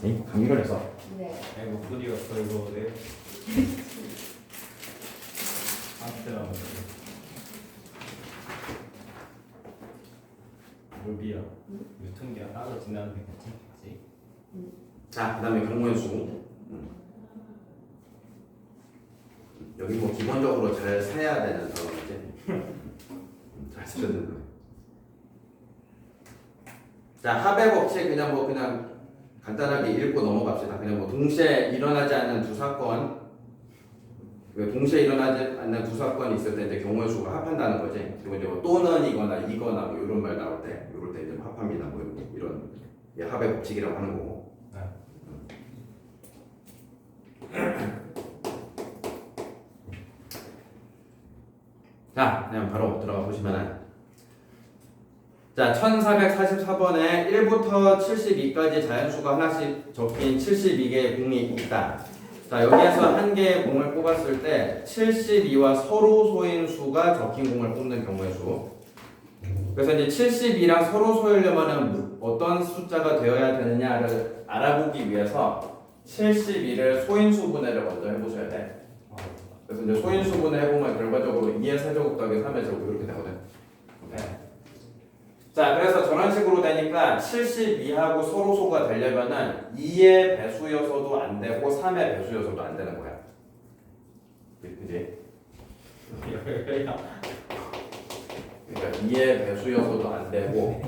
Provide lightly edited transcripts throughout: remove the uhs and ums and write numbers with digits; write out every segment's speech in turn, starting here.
강의를 해서. 네. 아이고 뿌리가 걸고 네. 아프더라고. 물비야. 유통기한 따로 지나는데 괜찮겠지? 자, 그 다음에 경우의 수. 여기 뭐 기본적으로 잘 세야 되는 단어겠지. 잘 써야 되는 거. 자, 합의 법칙 그냥 간단하게 읽고 넘어갑시다. 그냥 뭐 동시에 일어나지 않는 두 사건, 동시에 일어나지 않는 두 사건이 있을 때 이제 경우의 수가 합한다는 거지. 그리고 이제 뭐 또는이거나 이거나 뭐 이런 말 나올 때, 이럴 때 이제 합합니다. 뭐 이런 게 합의 법칙이라고 하는 거고. 자, 그냥 바로 들어가 보시면은. 자, 1444번에 1부터 72까지 자연수가 하나씩 적힌 72개의 공이 있다. 자, 여기에서 한 개의 공을 뽑았을 때 72와 서로 소인 수가 적힌 공을 뽑는 경우의 수. 그래서 이제 72랑 서로 소이려면 어떤 숫자가 되어야 되느냐를 알아보기 위해서 72를 소인수 분해를 먼저 해보셔야 돼. 그래서 이제 소인수 분해 해보면 결과적으로 2의 세제곱 더하기 3의 제곱 이렇게 되거든. 네. 자, 그래서 저런 식으로 되니까 72하고 서로 소가 되려면은 2의 배수여서도 안 되고 3의 배수여서도 안 되는 거야. 그지? 그러니까 2의 배수여서도 안 되고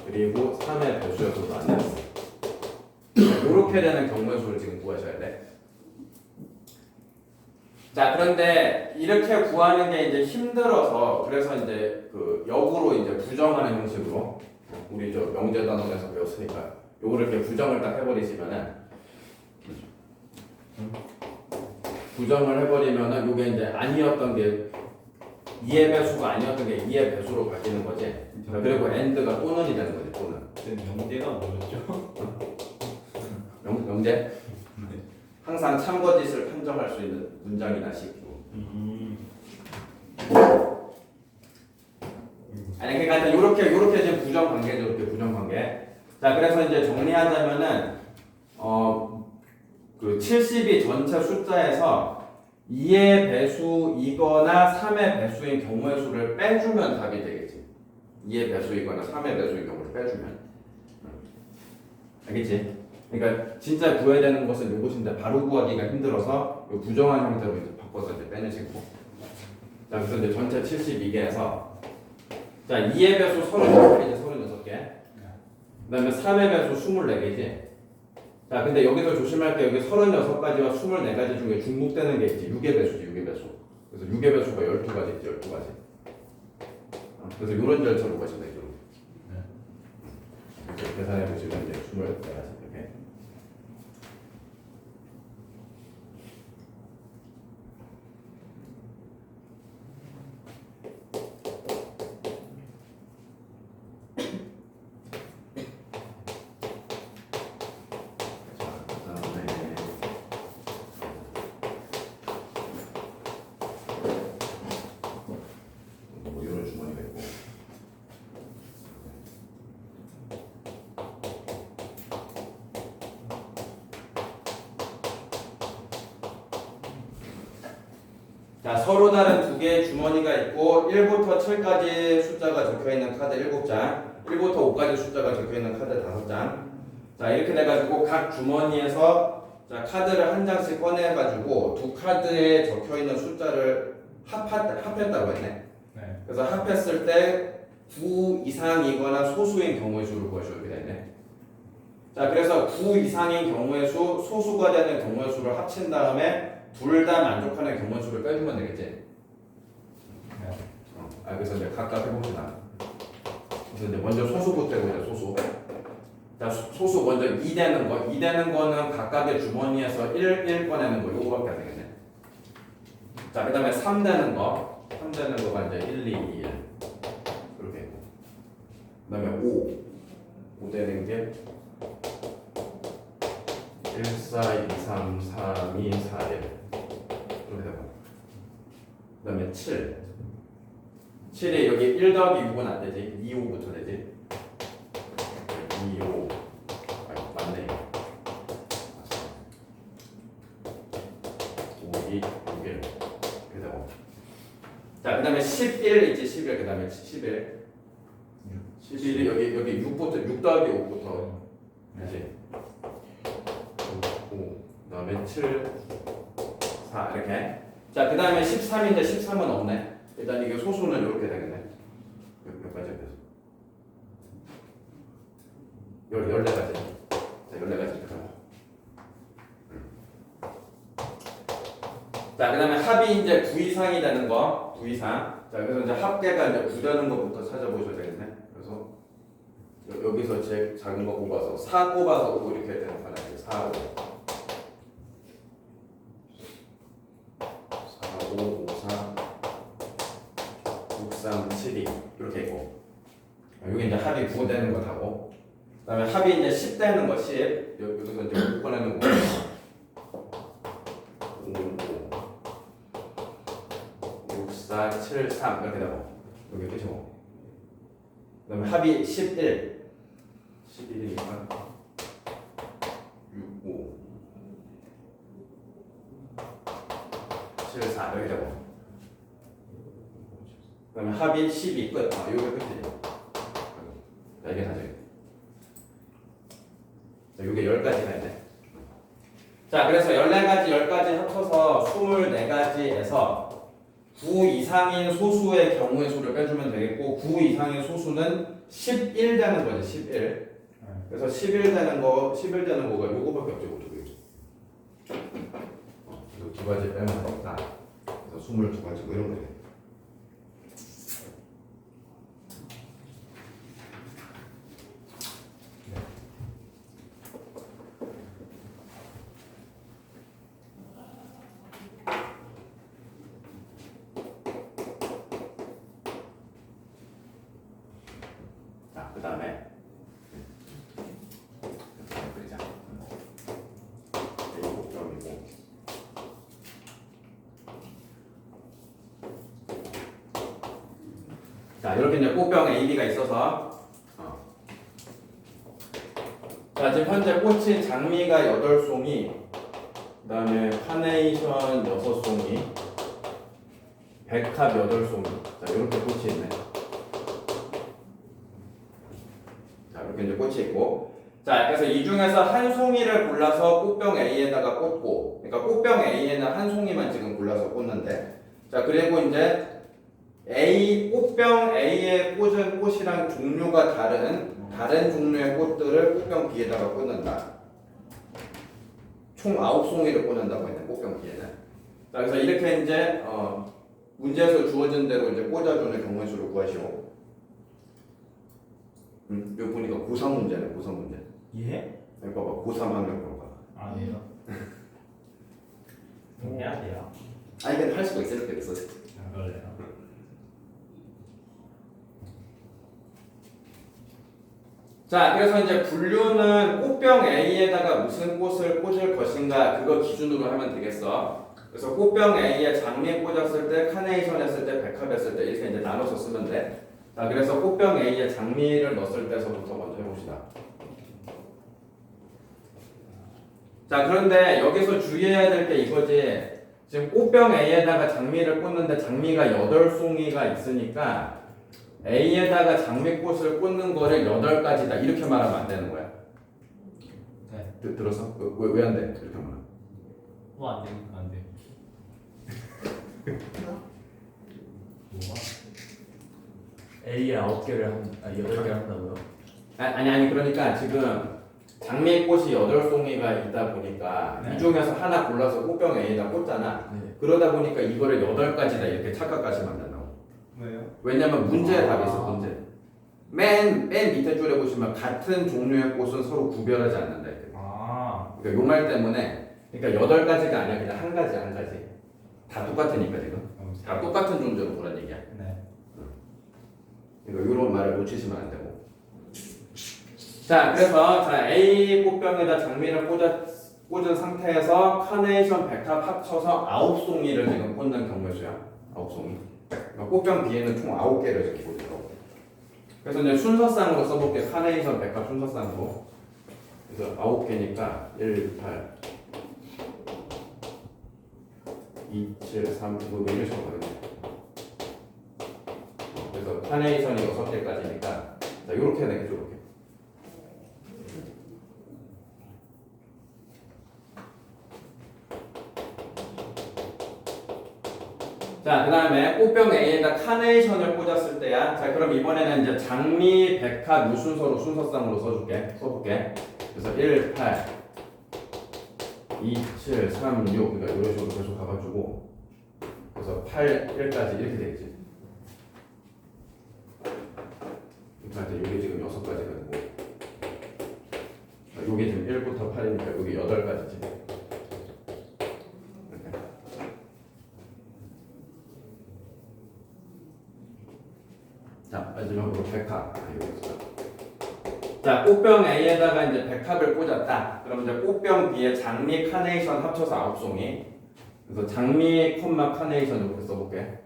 그리고 3의 배수여서도 안 되는 거야. 이렇게 되는 경우의 수를 지금 구하셔야 돼. 자, 그런데 이렇게 구하는 게 이제 힘들어서 그래서 이제 그 역으로 이제 부정하는 형식으로 우리 저 명제 단원에서 배웠으니까 요거를 이렇게 부정을 딱 해버리시면은 부정을 해버리면은 요게 이제 아니었던 게 2의 배수가 아니었던 게 2의 배수로 바뀌는 거지. 그리고 end가 또는이 되는 거지. 또는. 명제가 뭐였죠? 명제? 항상 참거짓을 판정할 수 있는 문장이나 식. 아니 그러니까 이렇게 지금 부정 관계죠. 이렇게 부정 관계. 자, 그래서 이제 정리하자면은 그 72 전체 숫자에서 2의 배수이거나 3의 배수인 경우의 수를 빼주면 답이 되겠지. 2의 배수이거나 3의 배수인 경우를 빼주면. 알겠지? 그러니까 진짜 구해야 되는 것은 이것인데 바로 구하기가 힘들어서 이 부정한 형태로 이제 바꿔서 이제 빼내시고. 자, 그래서 이제 전체 72개에서 자, 2의 배수 36개지, 36개. 그다음에 3의 배수 24개지. 자, 근데 여기서 조심할 게 여기 36가지와 24가지 중에 중복되는 게 있지. 6의 배수지, 6의 배수. 그래서 6의 배수가 12가지 있지, 12가지. 그래서 이런 절차로 가시면 되죠. 이렇게 계산해 보시면 이제 24가지 이렇게. 자, 서로 다른 두 개의 주머니가 있고 1부터 7까지 숫자가 적혀있는 카드 7장, 1부터 5까지 숫자가 적혀있는 카드 5장. 자, 이렇게 돼가지고 각 주머니에서 자, 카드를 한 장씩 꺼내가지고 두 카드에 적혀있는 숫자를 합했다고 했네. 네. 그래서 합했을 때 9 이상이거나 소수인 경우의 수를 구하시오. 이렇게 되네. 자, 그래서 9 이상인 경우의 수, 소수가 되는 경우의 수를 합친 다음에 둘 다 만족하는 경우의 수를 빼주면 되겠지. 그래서 이제 각각 해봅시다. 그래서 이제 먼저 소수부터 해보자. 소수. 자, 소수 먼저 2 되는 거. 2 되는 거는 각각의 주머니에서 1 꺼내는 거. 요거밖에 안 되겠네. 자, 그 다음에 3 되는 거. 3 되는 거가 이제 1, 2, 2, 1. 이렇게. 그 다음에 5 되는 게 1, 4, 2, 3, 3, 2, 4, 1. 이렇게 되고. 그 다음에 7. 7이 여기 1 더하기 6은 안 되지. 2, 5부터 되지. 2, 5. 2, 6일 이렇게 되고. 자, 그 다음에 11 있지, 11. 그 다음에 11. 11이 여기 6부터, 6 더하기 5부터. 그지? 5, 그 다음에 7, 4. 이렇게. 자, 그 다음에 13인데 13은 없네. 일단 이게 소수는 이렇게 되겠네. 몇 가지 돼서. 14가지. 자, 14가지. 자, 그 다음에 합이 이제 9 이상이 되는 거. 9 이상. 자, 그래서 이제 합계가 이제 9 되는 것부터 찾아보셔야 되겠네. 그래서 여기서 제일 작은 거 꼽아서 4 꼽아서 5 이렇게 되는 거잖아요. 4, 5. 4, 5, 5, 4, 6, 3, 7, 2 이렇게 있고. 여기 이제 합이 9 되는 거 하고. 그 다음에 합이 이제 10 되는 거 10. 여기서 이제 6 꺼내는 거. 4, 7, 3 이렇게 되고 여기 끝이고 그 다음에 합이 11 11이니까 6, 5 7, 4 이렇게 되고 그 다음에 합이 12 끝. 아, 여기 끝이죠. 자, 이게 다죠. 자, 이게 10가지가 있네. 자, 그래서 14가지 10가지 합쳐서 24가지에서 9 이상인 소수의 경우의 수를 빼주면 되겠고 9 이상인 소수는 11 되는 거죠. 11. 그래서 11 되는 거가 요거밖에 없죠. 이 두 가지 빼면 되니까 그래서 22가지 뭐 이런 거예요. 그 다음에 그리자. 이거 복점이고. 자, 이렇게 이제 꽃병 A, B가 있어서. 자, 지금 현재 꽂힌 장미가 8송이, 그 다음에 카네이션 6송이, 백합 8송이. 자, 이렇게 꽂혀 있네. 이렇게 이제 꽂혀 있고, 자, 그래서 이 중에서 한 송이를 골라서 꽃병 A에다가 꽂고, 그러니까 꽃병 A에는 한 송이만 지금 골라서 꽂는데, 자, 그리고 이제 꽃병 A에 꽂은 꽃이랑 종류가 다른 종류의 꽃들을 꽃병 B에다가 꽂는다. 총 9송이를 꽂는다고 했네, 꽃병 B에는. 자, 그래서 이렇게 이제 문제에서 주어진 대로 이제 꽂아주는 경우의 수를 구하시오. 여기 보니까 고3 문제네, 고3 문제. 예? 여기 봐봐, 고3 학년 봐봐. 아니에요. 해야 돼요. 아니, 근데 할 수가 있어, 이렇게 됐어. 안 그래요. 자, 그래서 이제 분류는 꽃병 A에다가 무슨 꽃을 꽂을 것인가 그거 기준으로 하면 되겠어. 그래서 꽃병 A에 장미 꽂았을 때, 카네이션 했을 때, 백합 했을 때 이렇게 이제 나눠서 쓰면 돼. 자, 그래서 꽃병 A에 장미를 넣었을 때서부터 먼저 해봅시다. 자, 그런데 여기서 주의해야 될 게 이거지. 지금 꽃병 A에다가 장미를 꽂는데 장미가 8송이가 있으니까 A에다가 장미꽃을 꽂는 거를 8가지다 이렇게 말하면 안 되는 거야. 네. 들었어? 왜 안 돼? 이렇게 말하면. 안 되니까 안 돼. 뭐가? A에 8개를 한다고요? 아니 그러니까 지금 장미꽃이 8송이가 있다 보니까 네. 이 중에서 하나 골라서 꽃병 A에다 꽂잖아. 네. 그러다 보니까 이거를 8가지다 이렇게 착각하시면 안 된다고. 왜요? 왜냐면 문제에 답이 있어. 문제. 맨 밑에 줄에 보시면 같은 종류의 꽃은 서로 구별하지 않는다. 이렇게. 아. 그러니까 요 말 때문에 그러니까 8가지가 아니라 그냥 한 가지. 다 똑같으니까 지금. 다 똑같은 존재로 보란 얘기야. 네. 그러니까 이런 말을 놓치시면 안 되고. 자, 그래서 A 꽃병에다 장미를 꽂은 상태에서 카네이션, 백합 합쳐서 9송이를 지금 꽂는 경우의 수야. 9송이. 그러니까 꽃병 B에는 총 9개를 이렇게 꽂으라고. 그래서 이제 순서상으로 써볼게. 카네이션, 백합 순서상으로. 그래서 9개니까 1, 8, 273 이거 이런 식으로 가거든요. 그래서 카네이션이 6개까지니까 자 이렇게 해야 되겠죠. 이렇게. 자, 그 다음에 꽃병 A에다 카네이션을 꽂았을 때야. 자, 그럼 이번에는 이제 장미, 백합 요 순서로 순서상으로 써볼게. 그래서 1, 8, 2, 7, 3, 6. 그러니까 이런 식으로 계속 가가지고 그래서 8, 1까지 이렇게 되겠지. 그러니까 이게 지금 6가지가 되고 이게 지금 1부터 8이니까 여기 8가지지. 자, 마지막으로 백합. 자, 꽃병 A에다가 이제 백합을 꽂았다. 그럼 이제 꽃병 B에 장미, 카네이션 합쳐서 9송이. 그래서 장미, 카네이션 이렇게 써볼게.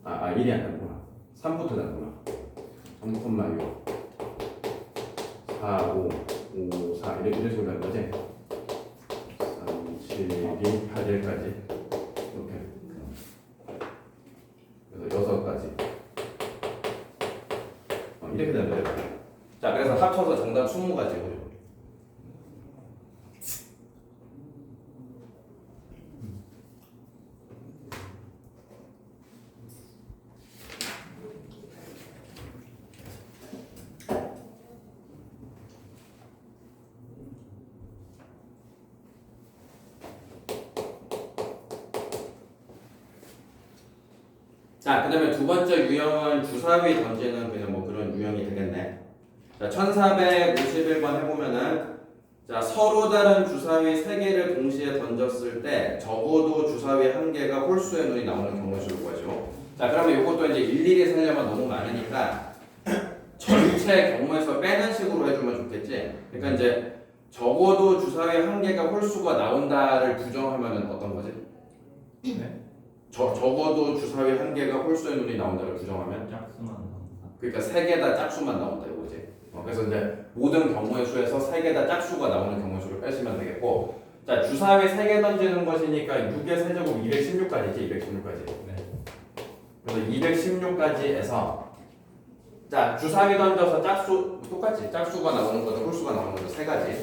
1이 안 되는구나. 3부터 되는구나. 3,6 4, 5, 5, 4 이런 식으로 되는 거지. 3, 7, 2, 8, 1까지 이렇게. 그래서 6가지. 이렇게 되는 거예요. 자, 그래서 합쳐서 정답 20가지고요. 자, 그 다음에 두 번째 유형은 주사위 던지는 그냥 뭐 그런 유형이 되겠네. 자, 1451번 해보면은 자, 서로 다른 주사위 3개를 동시에 던졌을 때 적어도 주사위 1개가 홀수의 눈이 나오는 경우의 수를 구하죠. 자, 그러면 이것도 이제 일일이 살려면 너무 많으니까 전체 경우에서 빼는 식으로 해주면 좋겠지. 그러니까 이제 적어도 주사위 1개가 홀수가 나온다를 부정하면은 어떤 거지? 네? 적어도 주사위 1개가 홀수의 눈이 나온다를 부정하면 짝수만 나온다. 그러니까 3개 다 짝수만 나온다 이거지. 그래서 이제 모든 경우의 수에서 3개 다 짝수가 나오는 경우의 수를 빼시면 되겠고, 자, 주사위 3개 던지는 것이니까 6의 세제곱 216까지지. 216까지. 네. 그래서 216까지에서 자, 주사위 던져서 짝수 똑같지. 짝수가 나오는 거든 홀수가 나오는 거든 3가지.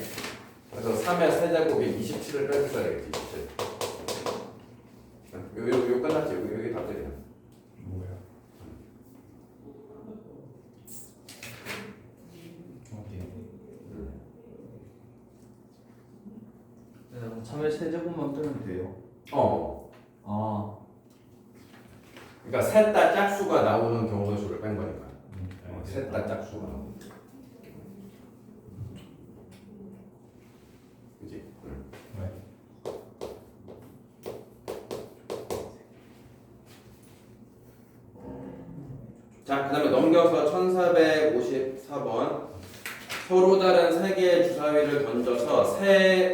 그래서 3의 세제곱이 27을 빼주셔야 되겠지. 27. 여기 끝났지. 여기 답들이야. 뭐야? 오케이. 그럼 3의 세제곱만 빼면 돼요. 어. 그러니까 셋 다 짝수가 나오는 경우의 수를 뺀 거니까. 셋 다 짝수가 나오는. 그지? 네. 자, 그 다음에 넘겨서 1454번. 서로 다른 3개의 주사위를 던져서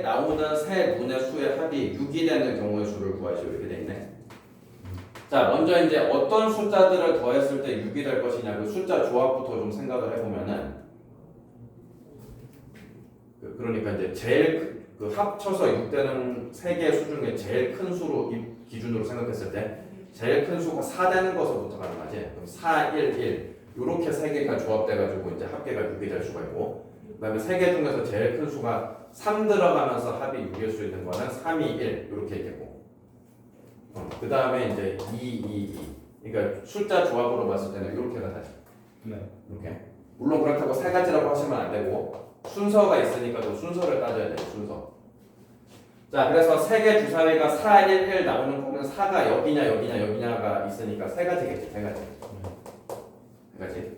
나오는 세 문의 수의 합이 6이 되는 경우의 수를 구하시오. 이렇게 돼 있네. 자, 먼저 이제 어떤 숫자들을 더했을 때 6이 될 것이냐, 그 숫자 조합부터 좀 생각을 해보면은, 그러니까 이제 제일 그 합쳐서 6 되는 3개의 수 중에 제일 큰 수로 기준으로 생각했을 때 제일 큰 수가 4 되는 것부터 가능하지. 그럼 4, 1, 1 이렇게 3개가 조합돼가지고 이제 합계가 6이 될 수가 있고, 그 다음에 3개 중에서 제일 큰 수가 3 들어가면서 합이 6일 수 있는 거는 3, 2, 1 이렇게 있겠고, 그 다음에 이제 2, 2, 2 그러니까 숫자 조합으로 봤을 때는 이렇게가 다시 네. 이렇게. 물론 그렇다고 3가지라고 하시면 안 되고 순서가 있으니까 그 순서를 따져야 돼요. 순서. 자, 그래서 3개 주사위가 4, 1, 1 나오는 거는 4가 여기냐가 있으니까 3가지겠지. 3가지. 3가지.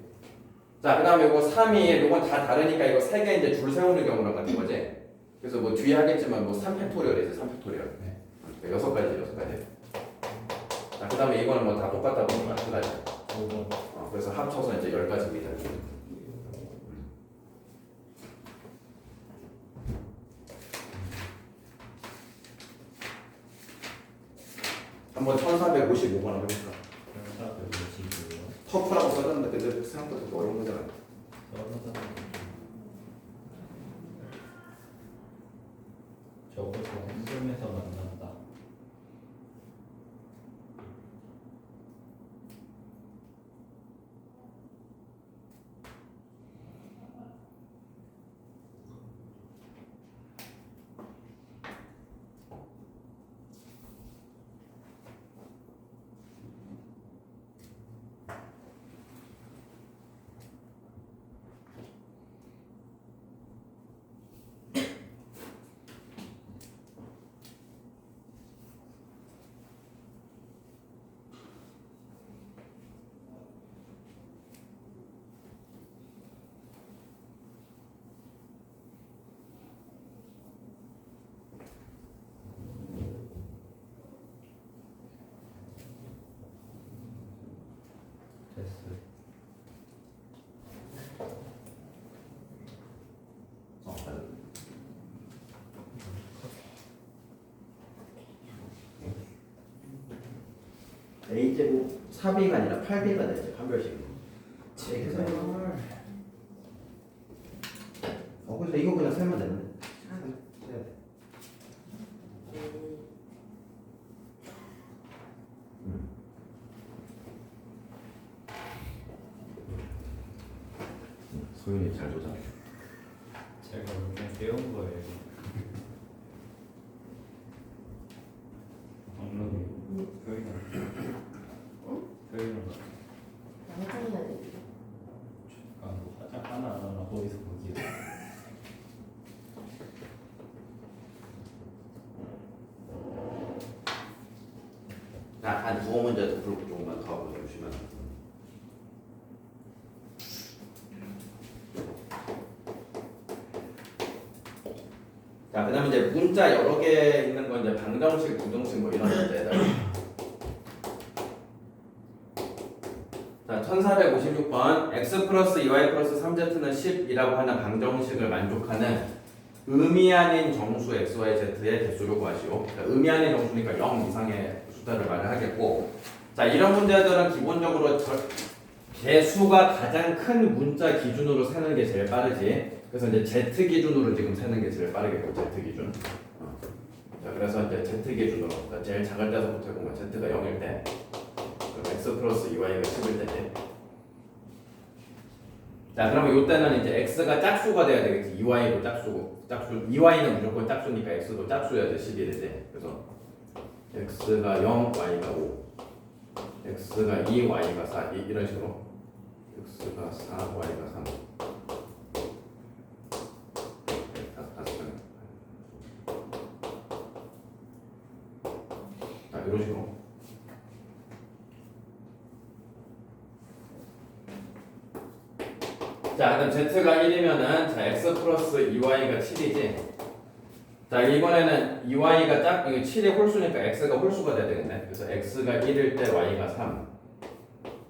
자, 그 다음에 이거 3, 2, 1 이건 다 다르니까 이거 3개 이제 줄 세우는 경우랑 같은 거지. 그래서 뭐 뒤에 하겠지만 뭐 3팩토리얼이지. 3팩토리얼. 네. 6가지. 자, 그 다음에 이거는 뭐 다 똑같다고 보면 1가지. 5번. 그래서 합쳐서 이제 10가지입니다. 한번 1455번 해볼까? 터프라고 써졌는데 근데 생각보다 더 어려운 거잖아. 저거 점에서 만난다. a제곱 4b가 아니라 8b가 되죠. 판별식. 제발. 그래서 이거 그냥 세면 되는데. 소윤이 잘 보자. 제가 그냥 배운 거예요. 언론이 표현을 표현을 화장해야 돼. 뭐 화장 하나 안 하나 거기서 보기. 자, 한 두어 문제도 풀고 조금만 더 보여주시면. 자, 그다음에 이제 문자 여러 개 있는 건 이제 방정식, 부등식 뭐 이런 문제다. 자, 1456번 x 플러스 2y 플러스 3z는 10이라고 하는 방정식을 만족하는 의미 아닌 정수 x, y, z의 개수를 구하시오. 자, 의미 아닌 정수니까 0 이상의 숫자를 말을 하겠고, 자, 이런 문제들은 기본적으로 개수가 가장 큰 문자 기준으로 세는 게 제일 빠르지. 그래서 이제 z 기준으로 지금 세는 게 제일 빠르겠고, z 기준. 자, 그래서 이제 z 기준으로, 그러니까 제일 작을 때서부터 보면 z가 0일 때, 그럼 x 플러스 2y가 10일 때지. 자, 그러면 이때는 이제 x가 짝수가 돼야 되겠지. 2y도 짝수고, 2y는 무조건 짝수니까 x도 짝수여야 돼. 10이 되지. 그래서 x가 0, y가 5, x가 2, y가 4, 이런 식으로. x가 4, y가 3. 자, 이런 식으로. 자, 그럼 z가 1이면은 자, x 플러스 2y가 7이지. 자, 이번에는 2y가 이거 7이 홀수니까 x가 홀수가 돼야 되겠네. 그래서 x가 1일 때 y가 3,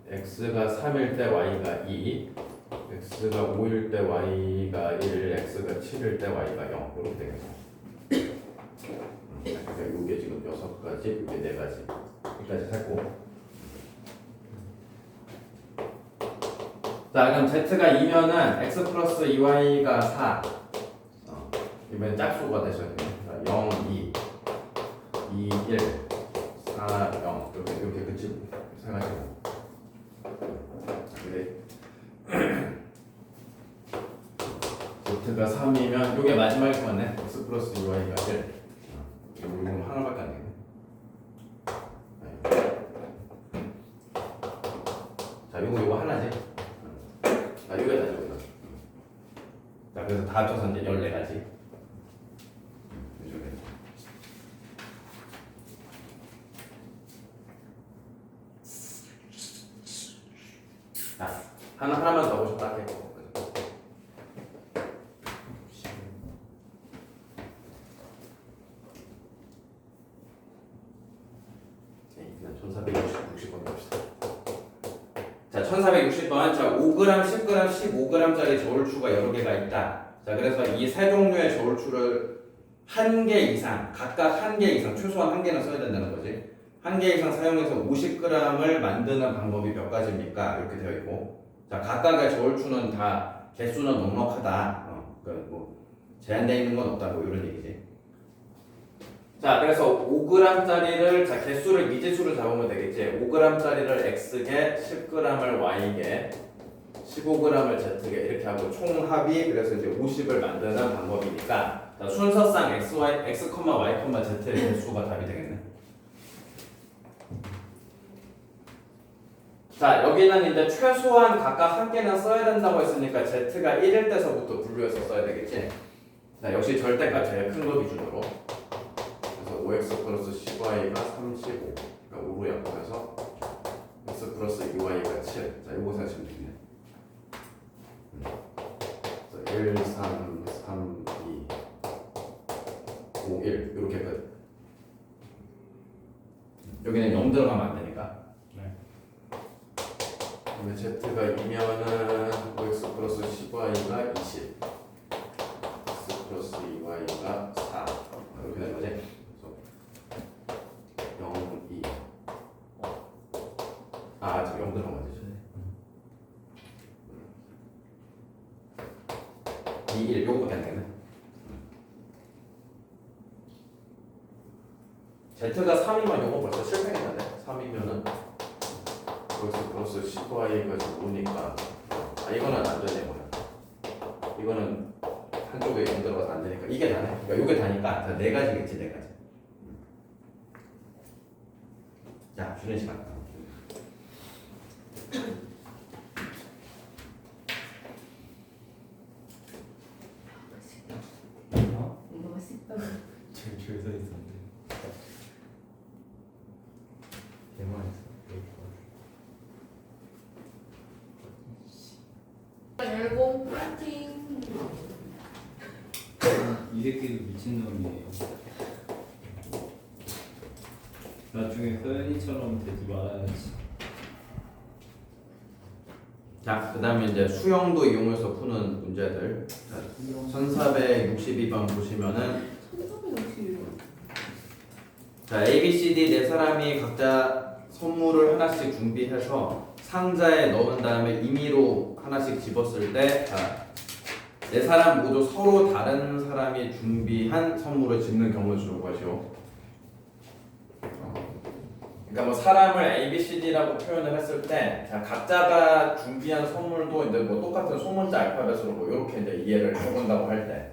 x가 3일 때 y가 2, x가 5일 때 y가 1, x가 7일 때 y가 0 이렇게 되겠네. 그러니까 이게 지금 6가지, 이게 4가지. 여기까지 살고. 자, 그럼 z가 2면은 x 플러스 2y가 4. 이번엔 짝수가 되셔야 돼요. 0, 2, 2, 1, 4, 0 이렇게 그치 생각하시고. 근데 z가 3이면 이게 마지막일 것 같네. x 플러스 2y가 1. 이거 하나밖에 안 되네. 자, 이거 하나지. 자, 이거 다죠, 이거. 자, 그래서 다 합쳐서 이제 14가지. 자, 하나만 더 보시면 딱 되고. 그냥 1460번 봅시다. 자, 1460번. 자, 5g, 10g, 15g짜리 저울추가 여러 개가 있다. 자, 그래서 이 세 종류의 저울추를 1개 이상, 각각 1개 이상, 최소한 1개는 써야 된다는 거지. 1개 이상 사용해서 50g을 만드는 방법이 몇 가지입니까? 이렇게 되어 있고. 자, 각각의 저울추는 다 개수는 넉넉하다. 그러니까 뭐 제한되어 있는 건 없다. 뭐 이런 얘기지. 자, 그래서 5g짜리를 자, 개수를 미지수로 잡으면 되겠지. 5g짜리를 x개, 10g을 y개, 15g을 z개 이렇게 하고 총합이 그래서 이제 50을 만드는 방법이니까 자, 순서상 x, y, z의 개수가 답이 되겠네. 자, 여기는 이제 최소한 각각 한 개는 써야 된다고 했으니까 z가 1일 때서부터 분류해서 써야 되겠지. 자, 역시 절대값 제일 큰 거 기준으로. 그래서 5x 플러스 10y가 35. 그러니까 5로 약분해서 x 플러스 2y가 7. 자, 이거 생각하시면 되겠네. 1, 3, 3, 2, 5, 1 이렇게 끝. 여기는 0 들어가면 안 되니까. 그러면 z가 2면은 5x 플러스 10y가 20, x 플러스 2y가 4 이렇게 되는 거지. 그래서 0, 2 저 0 들어간 거지. 2, 1 요거밖에 안 되네. Z가 3이면 요거 벌써 실패했는데 3이면은 여기서 플러스 10y가 5니까 이거는 안 되네. 이거는 한쪽에 0 들어가서 안 되니까 이게 다네. 그러니까 요게 다니까 네 가지겠지, 네 가지. 자, 쉬는 시간. 이거가 식빵. 저기 줄 서 있었는데. 개망했어. 열공 파이팅. 이 새끼도 미친놈이에요. 나중에 서연이처럼 되지 말아야지. 자, 그 다음에 이제 수형도 이용해서 푸는 문제들. 1462번 보시면은 1360. 자, A, B, C, D 네 사람이 각자 선물을 하나씩 준비해서 상자에 넣은 다음에 임의로 하나씩 집었을 때 네 사람 모두 서로 다른 사람이 준비한 선물을 집는 경우를 주는 것이요. 그러니까 뭐 사람을 A, B, C, D라고 표현을 했을 때 자, 각자가 준비한 선물도 이제 뭐 똑같은 소문자 알파벳으로 뭐 이렇게 이제 이해를 해본다고 할 때.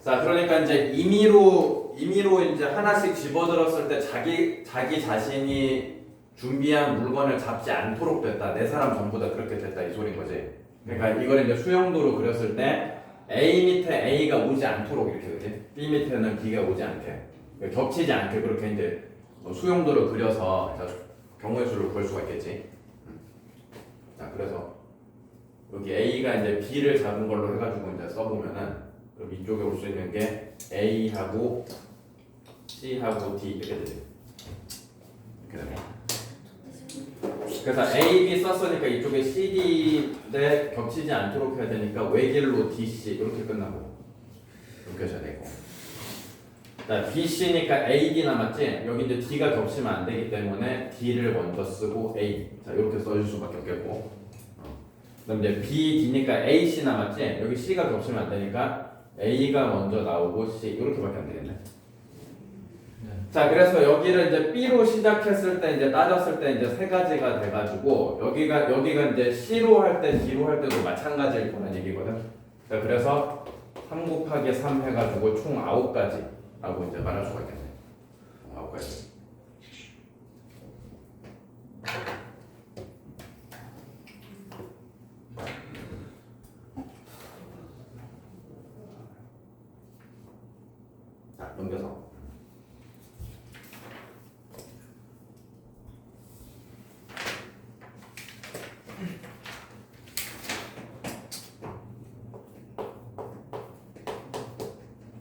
자, 그러니까 이제 임의로 이제 하나씩 집어들었을 때 자기 자신이 준비한 물건을 잡지 않도록 됐다. 네 사람 전부 다 그렇게 됐다 이 소린 거지. 그러니까 이걸 이제 수형도로 그렸을 때 A 밑에 A가 오지 않도록 이렇게 되지. B 밑에는 B가 오지 않게 겹치지 않게 그렇게 이제 수형도로 그려서 경우의 수를 구할 수가 있겠지. 자, 그래서 여기 A가 이제 B를 잡은 걸로 해가지고 이제 써보면은 그럼 이쪽에 올 수 있는 게 A하고 C하고 D 이렇게 되지. 이렇게 되네. 그래서 A, B 썼으니까 이쪽에 C, D에 겹치지 않도록 해야 되니까 외길로 D, C 이렇게 끝나고 이렇게 하셔야 되고. 자, B, C니까 A, D 남았지? 여기 이제 D가 겹치면 안 되기 때문에 D를 먼저 쓰고 A. 자, 이렇게 써줄 수밖에 없겠고. 그럼 이제 B, D니까 A, C 남았지? 여기 C가 겹치면 안 되니까 A가 먼저 나오고 C 이렇게밖에 안 되겠네. 자, 그래서 여기를 이제 B로 시작했을 때 이제 따졌을 때 이제 세 가지가 돼가지고 여기가 이제 C로 할 때, D로 할 때도 마찬가지일 거란 얘기거든. 자, 그래서 3 곱하기 3 해가지고 총 9가지라고 이제 말할 수가 있겠네. 9가지. 자, 넘겨서.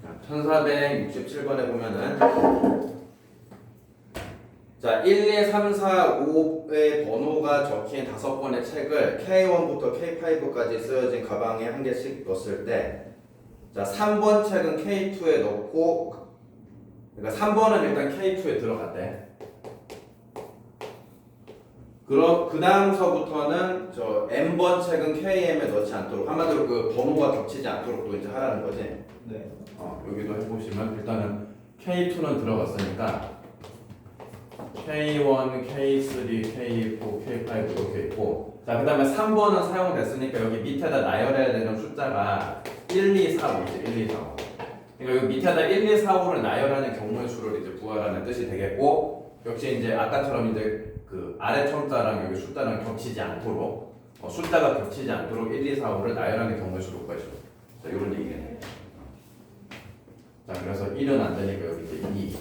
자, 1467번에 보면은 자, 1, 2, 3, 4, 5의 번호가 적힌 5권의 책을 K1부터 K5까지 쓰여진 가방에 한 개씩 넣었을 때 자, 3번 책은 K2에 넣고 그러니까 3번은 일단 K2에 들어갔대. 그 다음서부터는 저 N번 책은 KM에 넣지 않도록 한마디로 그 번호가 겹치지 않도록 또 이제 하라는 거지. 네. 여기도 해보시면 일단은 K2는 들어갔으니까 K1, K3, K4, K5 이렇게 있고 자, 그 다음에 3번은 사용됐으니까 여기 밑에다 나열해야 되는 숫자가 1, 2, 4, 5지. 1, 2, 4, 5 그러니까 여기 밑에다 1, 2, 4, 5를 나열하는 경우의 수를 이제 구하라는 뜻이 되겠고 역시 이제 아까처럼 이제 그 아래 첨자랑 여기 숫자랑 겹치지 않도록 숫자가 겹치지 않도록 1, 2, 4, 5를 나열하는 경우의 수를 구하시오. 자, 이런 얘기겠네. 자, 그래서 1은 안 되니까 여기 이제 2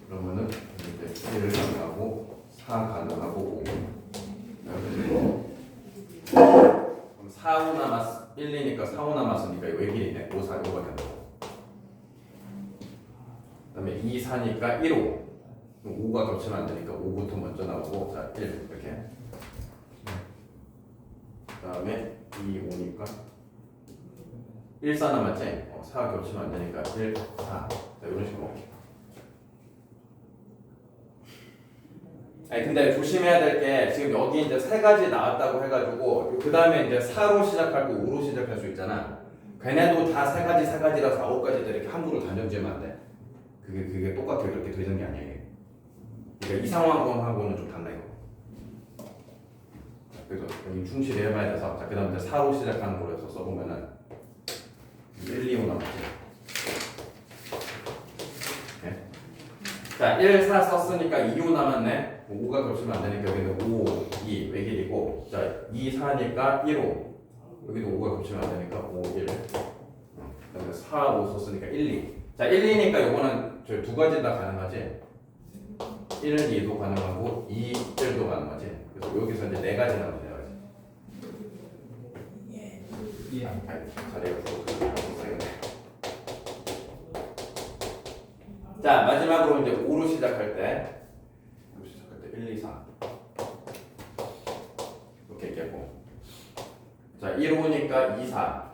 그러면은 이제 1을 가능하고 4 가능하고 5 그럼 4, 5 남았 1, 2니까 4, 5 남았으니까 이거 외길이네. 5, 4, 5가 된다고. 그 다음에 2, 4니까 1, 5 5가 겹치면 안 되니까 5부터 먼저 나오고 자, 1 이렇게 다음에 2, 5니까 1, 4 남았지? 4 겹치면 안 되니까 1, 4. 자, 이런 식으로. 아니 근데 조심해야 될 게 지금 여기 이제 세 가지 나왔다고 해가지고 그 다음에 이제 4로 시작하고 5로 시작할 수 있잖아. 걔네도 다 세 가지라 4, 5까지 이렇게 함부로 단정지으면 안 돼. 그게 똑같게 그렇게 되는 게 아니야. 이게. 그러니까 이 상황하고는 좀 달라 이거. 그래서 여기 충실히 해봐야 돼서 자 그다음 이제 4로 시작하는 거로 해서 써보면은 1, 2, 5 남았지. 네. 자 1, 4 썼으니까 2, 5 남았네. 5가 겹치면 안 되니까 여기는 5, 2 외길이고 자 2, 4니까 1, 5 여기도 5가 겹치면 안 되니까 5, 1 그다음에 4, 5 썼으니까 1, 2 자 1, 2니까 요거는 저 두 가지 다 가능하지. 1, 2도 가능하고 2, 1도 가능하지. 그래서 여기서 이제 네 가지 나오네. 예. 잘해요. 자 마지막으로 이제 5로 시작할 때 1, 2, 4 이렇게 있겠고 자 1, 5니까 2, 4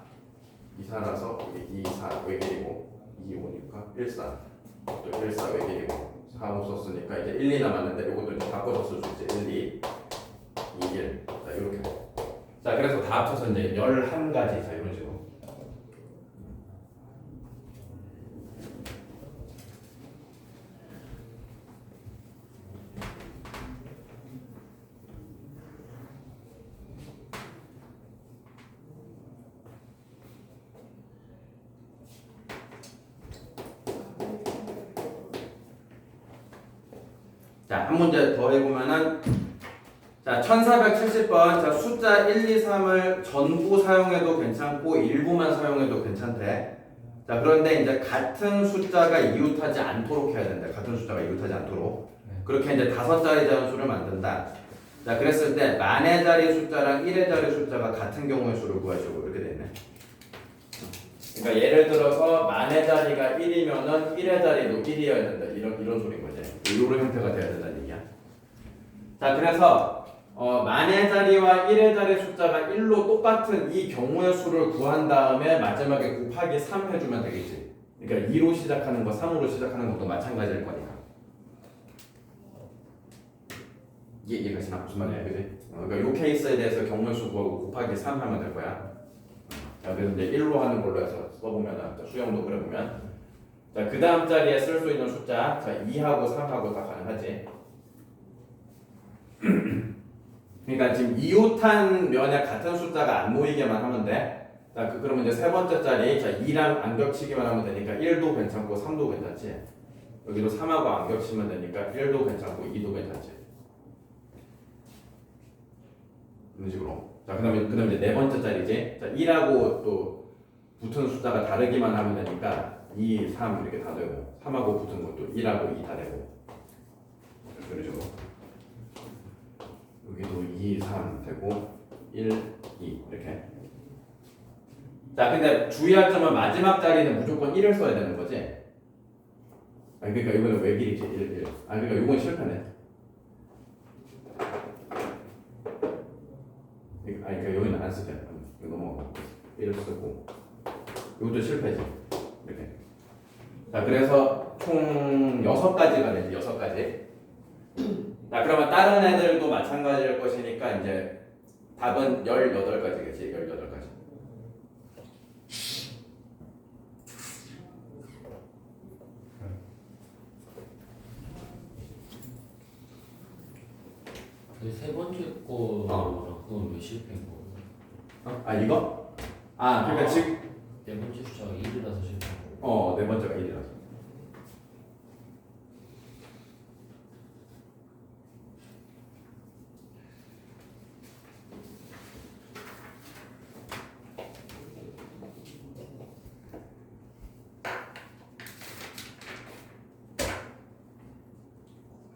2, 4라서 여기 2, 4 외길이고 2, 5니까 1, 4 또 1, 4 외길이고 4, 5 썼으니까 이제 1, 2 남았는데 이것도 이제 바꿔서 쓸 수 있지. 1, 2, 2, 1 자 이렇게 자 그래서 다 합쳐서 이제 11가지 자 이런 식으로 자, 한 문제 더 해보면은 자, 1470번 자, 숫자 1, 2, 3을 전부 사용해도 괜찮고 일부만 사용해도 괜찮대. 자, 그런데 이제 같은 숫자가 이웃하지 않도록 해야 된다. 같은 숫자가 이웃하지 않도록. 그렇게 이제 5자리 자연수를 만든다. 자, 그랬을 때 만의 자리 숫자랑 1의 자리 숫자가 같은 경우의 수를 구하시고 이렇게 돼 있네. 그러니까 예를 들어서 만의 자리가 1이면은 1의 자리도 1이어야 된다. 이런 소리인 거지. 이런 형태가 돼야 된다는 얘기야. 자, 그래서 만의 자리와 1의 자리 숫자가 1로 똑같은 이 경우의 수를 구한 다음에 마지막에 곱하기 3 해주면 되겠지. 그러니까 2로 시작하는 거, 3으로 시작하는 것도 마찬가지일 거니까. 이해가 되나? 무슨 말이야, 그지? 그러니까 이 케이스에 대해서 경우의 수 구하고 곱하기 3 하면 될 거야. 자, 그래서 이제 1로 하는 걸로 해서 써보면 수영도 그려보면 자, 그 다음 자리에 쓸 수 있는 숫자 자, 2하고 3하고 다 가능하지. 그러니까 지금 이웃한 면에 같은 숫자가 안 모이게만 하면 돼. 자, 그러면 이제 세 번째 자리 자, 2랑 안 겹치기만 하면 되니까 1도 괜찮고 3도 괜찮지. 여기도 3하고 안 겹치면 되니까 1도 괜찮고 2도 괜찮지. 이런 식으로. 자, 그다음에 이제 네 번째 자리지. 자, 1하고 또 붙은 숫자가 다르기만 하면 되니까 2, 3 이렇게 다 되고 3하고 붙은 것도 1하고 2 다 되고 이런 식으로. 여기도 2, 3 되고 1, 2 이렇게. 자, 근데 주의할 점은 마지막 자리는 무조건 1을 써야 되는 거지. 아니 그러니까 이거는 왜 길이지? 1, 1. 아니 그러니까 이건 실패네. 아니 그러니까 여기는 안 쓰게. 이거 넘어가고 1을 쓰고 이것도 실패지. 이렇게. 자, 그래서 총 6가지가 되지. 6가지. 자, 그러면 다른 애들도 마찬가지일 것이니까 이제 답은 18가지겠지. 18가지. 근데 세 번째 거랑 그건 왜 실패인 거예요? 아, 이거? 아, 그러니까 지금 네 번째 숫자가 1이라서 실패인 거예요. 네 번째가 1이라서.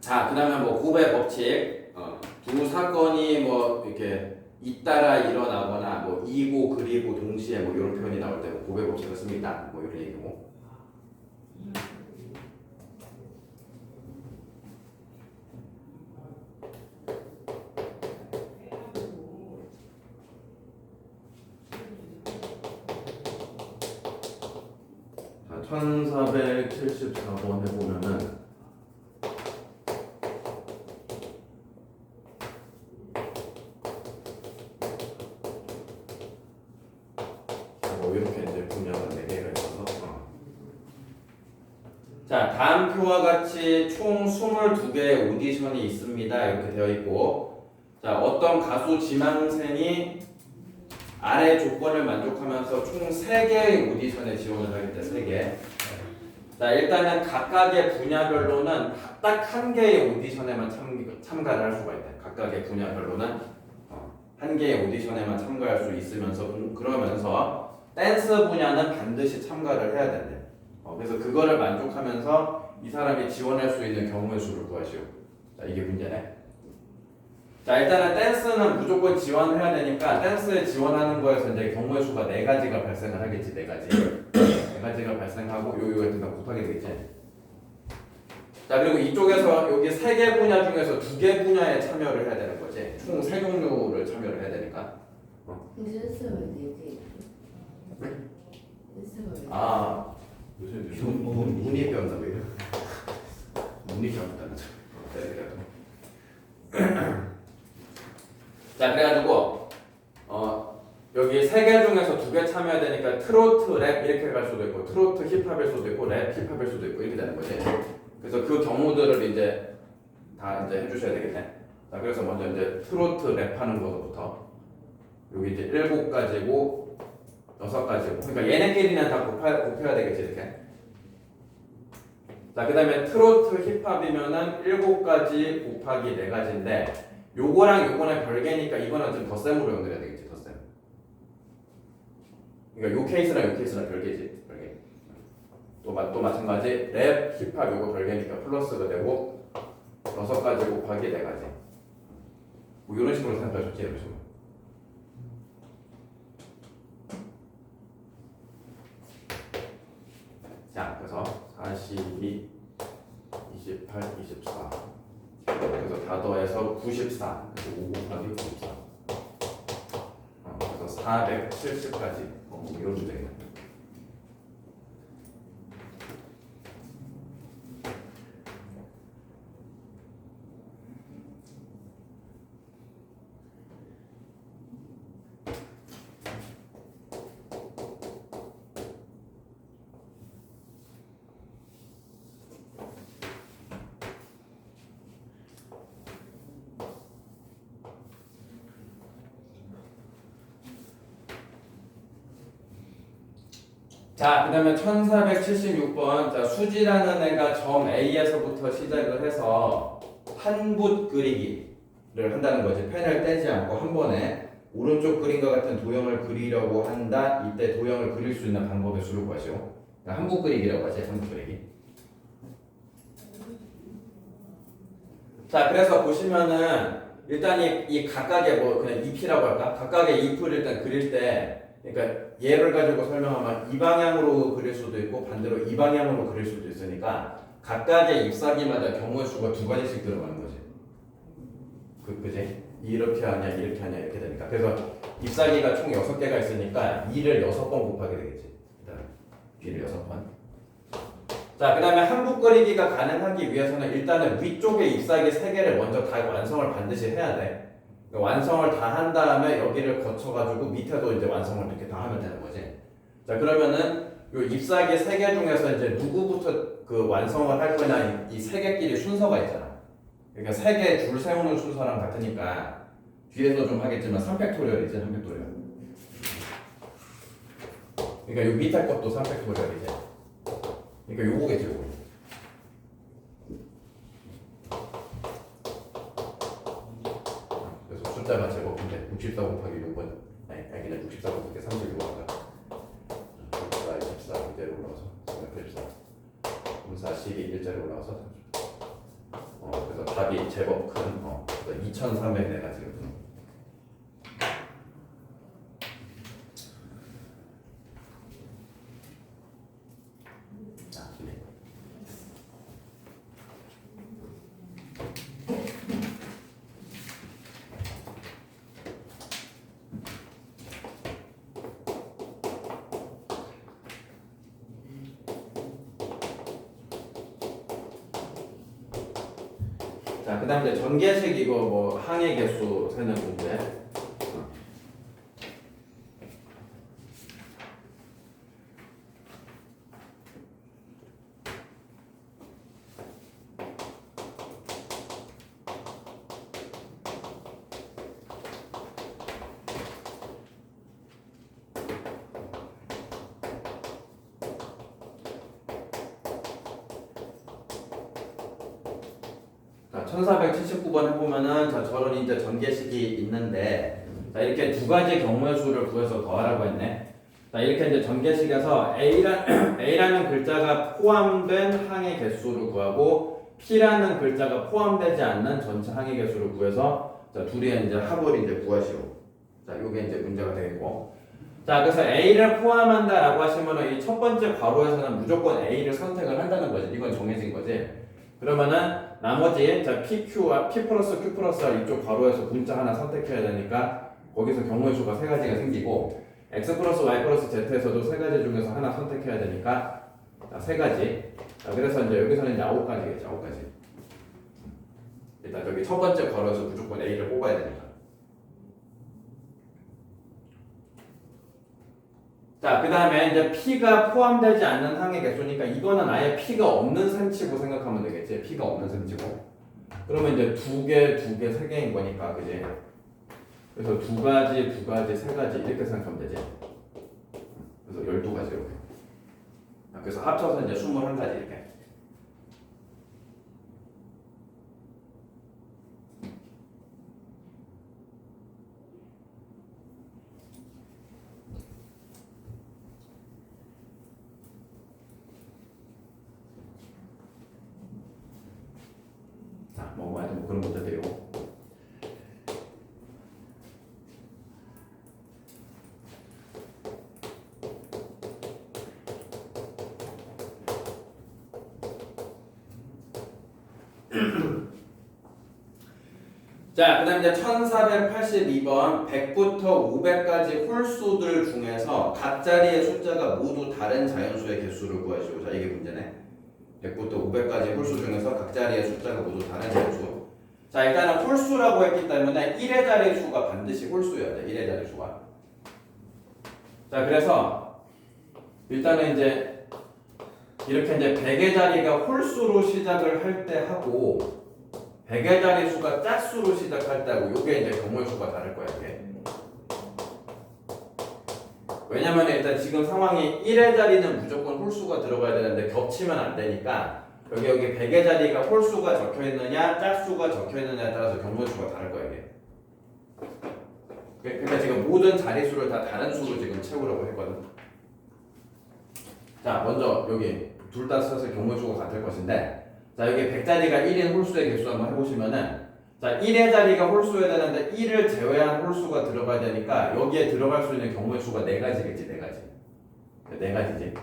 자, 그다음에 뭐 곱의 법칙, 두 사건이 뭐 이렇게 잇따라 일어나거나 뭐 이고 그리고 동시에 뭐 이런 표현이 나올 때 곱의 법칙을 씁니다. 뭐 이런 얘기고. 1474번 해보면은 뭐 이렇게 이제 분야가 4개가 있어서 자, 다음 표와 같이 총 22개의 오디션이 있습니다. 이렇게 되어 있고 자, 어떤 가수 지망생이 아래 조건을 만족하면서 총 3개의 오디션에 지원을 하게 돼, 3개. 자, 일단은 각각의 분야별로는 딱 1개의 오디션에만 참가를 할 수가 있대. 각각의 분야별로는 1개의 오디션에만 참가할 수 있으면서 그러면서 댄스 분야는 반드시 참가를 해야 된대. 그래서 그거를 만족하면서 이 사람이 지원할 수 있는 경우의 수를 구하시오. 자, 이게 문제네. 자, 일단은 댄스는 무조건 지원해야 되니까 댄스에 지원하는 거에서 이제 경우의 수가 4가지가 발생을 하겠지. 4가지. 4가지가 발생하고 요거 같은 거 곱하게 되겠지. 자, 그리고 이쪽에서 여기 3개 분야 중에서 2개 분야에 참여를 해야 되는 거지. 총 3종류를 참여를 해야 되니까. 근데 댄스가 왜 4개? 댄스가 왜? 아, 무슨 눈이 배웠나 왜 이래? 눈이 배웠다는 거. 자, 그래가지고 여기 3개 중에서 2개 참여해야 되니까 트로트, 랩 이렇게 갈 수도 있고 트로트 힙합일 수도 있고 랩 힙합일 수도 있고 이렇게 되는 거지. 그래서 그 경우들을 이제 다 이제 해주셔야 되겠네. 자, 그래서 먼저 이제 트로트 랩하는 것부터 여기 이제 7가지고 6가지고 그러니까 얘네끼리는 다 곱해야 되겠지 이렇게. 자, 그 다음에 트로트 힙합이면은 7가지 곱하기 4가지인데 요거랑 요거는 별개니까 이거는 좀 덧셈으로 연결해야 되겠지. 덧셈. 그러니까 요 케이스랑 요 케이스랑 별개지. 별개. 또 마찬가지 랩, 힙합 요거 별개니까 플러스가 되고 6가지 곱하기 4가지. 뭐 이런 식으로 생각하셨지. 이런 식으로. 자, 그래서 42, 28, 24 그래서 다 더해서 94 그래서 5 곱하기 94 그래서 470까지 이런 문제겠네. 자, 그 다음에 1476번. 자, 수지라는 애가 점 A에서부터 시작을 해서 한 붓 그리기를 한다는 거지. 펜을 떼지 않고 한 번에 오른쪽 그림과 같은 도형을 그리려고 한다. 이때 도형을 그릴 수 있는 방법의 수를 구하시오. 한 붓 그리기라고 하지. 한 붓 그리기. 자, 그래서 보시면은 일단 이 각각의 뭐 그냥 잎이라고 할까? 각각의 잎을 일단 그릴 때 그러니까 얘를 가지고 설명하면 이 방향으로 그릴 수도 있고 반대로 이 방향으로 그릴 수도 있으니까 각각의 잎사귀마다 경우의 수가 2가지씩 들어가는 거지. 그지? 이렇게 하냐 이렇게 하냐 이렇게 되니까 그래서 잎사귀가 총 6개가 있으니까 2를 6번 곱하게 되겠지. 일단 2를 6번. 자, 그 다음에 한붓 그리기가 가능하기 위해서는 일단은 위쪽에 잎사귀 3개를 먼저 다 완성을 반드시 해야 돼. 완성을 다 한 다음에 여기를 거쳐가지고 밑에도 이제 완성을 이렇게 다 하면 되는 거지. 자, 그러면은 요 잎사귀 3개 중에서 이제 누구부터 그 완성을 할 거냐 이 3개끼리 순서가 있잖아. 그러니까 3개 줄 세우는 순서랑 같으니까 뒤에서 좀 하겠지만 3팩토리얼이지 3팩토리얼. 그러니까 요 밑에 것도 3팩토리얼이지. 그러니까 요거겠지 요거. 숫자가 제곱인데 64 곱하기 6은 아니 그냥 64 곱하기 36은 64, 24 1자로 올라와서 384 54, 12 1자로 올라와서 30 그래서 답이 제법 큰 2300내가 지금 자, 그 다음에 이제 전개식 이거 뭐 항의 개수 세는 문제. 자, 1479번 해보면은 자, 저런 이제 전개식이 있는데 자, 이렇게 두 가지 경우의 수를 구해서 더하라고 했네. 자, 이렇게 이제 전개식에서 A라는 글자가 포함된 항의 개수를 구하고 P라는 글자가 포함되지 않는 전체 항의 개수를 구해서 자, 둘이 이제 합을 이제 구하시오. 자, 요게 이제 문제가 되겠고. 자, 그래서 A를 포함한다라고 하시면은 이 첫 번째 괄호에서는 무조건 A를 선택을 한다는 거지. 이건 정해진 거지. 그러면은 나머지 자 PQ와 P 플러스 Q 플러스 R 이쪽 괄호에서 문자 하나 선택해야 되니까 거기서 경우의 수가 세 가지가 생기고 X 플러스 Y 플러스 Z에서도 세 가지 중에서 하나 선택해야 되니까 자, 세 가지. 자, 그래서 이제 여기서는 이제 9가지겠죠. 9가지. 일단 저기 첫 번째 괄호에서 무조건 A를 뽑아야 되니까. 자, 그 다음에 이제 P가 포함되지 않는 항의 개수니까 이거는 아예 P가 없는 셈치고 생각하면 되겠지. P가 없는 셈치고. 그러면 이제 두 개, 세 개인 거니까, 그지? 그래서 두 가지, 세 가지 이렇게 생각하면 되지. 그래서 12가지 이렇게. 그래서 합쳐서 이제 21가지 이렇게. 뭐 하여튼 뭐 그런 문제들이고. 자, 그 다음에 이제 1482번 100부터 500까지 홀수들 중에서 각 자리의 숫자가 모두 다른 자연수의 개수를 구하시오. 자, 이게 문제네. 100부터 500까지 홀수 중에서 각 자리의 숫자가 모두 다른 자연수. 자, 일단은 홀수라고 했기 때문에 1의 자리 수가 반드시 홀수여야 돼. 1의 자리 수가. 자, 그래서 일단은 이제 이렇게 이제 100의 자리가 홀수로 시작을 할 때 하고 100의 자리 수가 짝수로 시작할 때 하고 요게 이제 경우의 수가 다를 거야, 이게. 왜냐면 일단 지금 상황이 1의 자리는 무조건 홀수가 들어가야 되는데 겹치면 안 되니까 여기 100의 자리가 홀수가 적혀 있느냐 짝수가 적혀 있느냐에 따라서 경우의 수가 다를 거야, 이게. 그러니까 지금 모든 자리수를 다 다른 수로 지금 채우려고 했거든. 자, 먼저 여기 둘 다 써서 경우의 수가 같을 것인데 자, 여기 100자리가 1인 홀수의 개수 한번 해보시면은 자, 1의 자리가 홀수여야 되는데 1을 제외한 홀수가 들어가야 되니까 여기에 들어갈 수 있는 경우의 수가 4가지겠지, 4가지. 4가지지.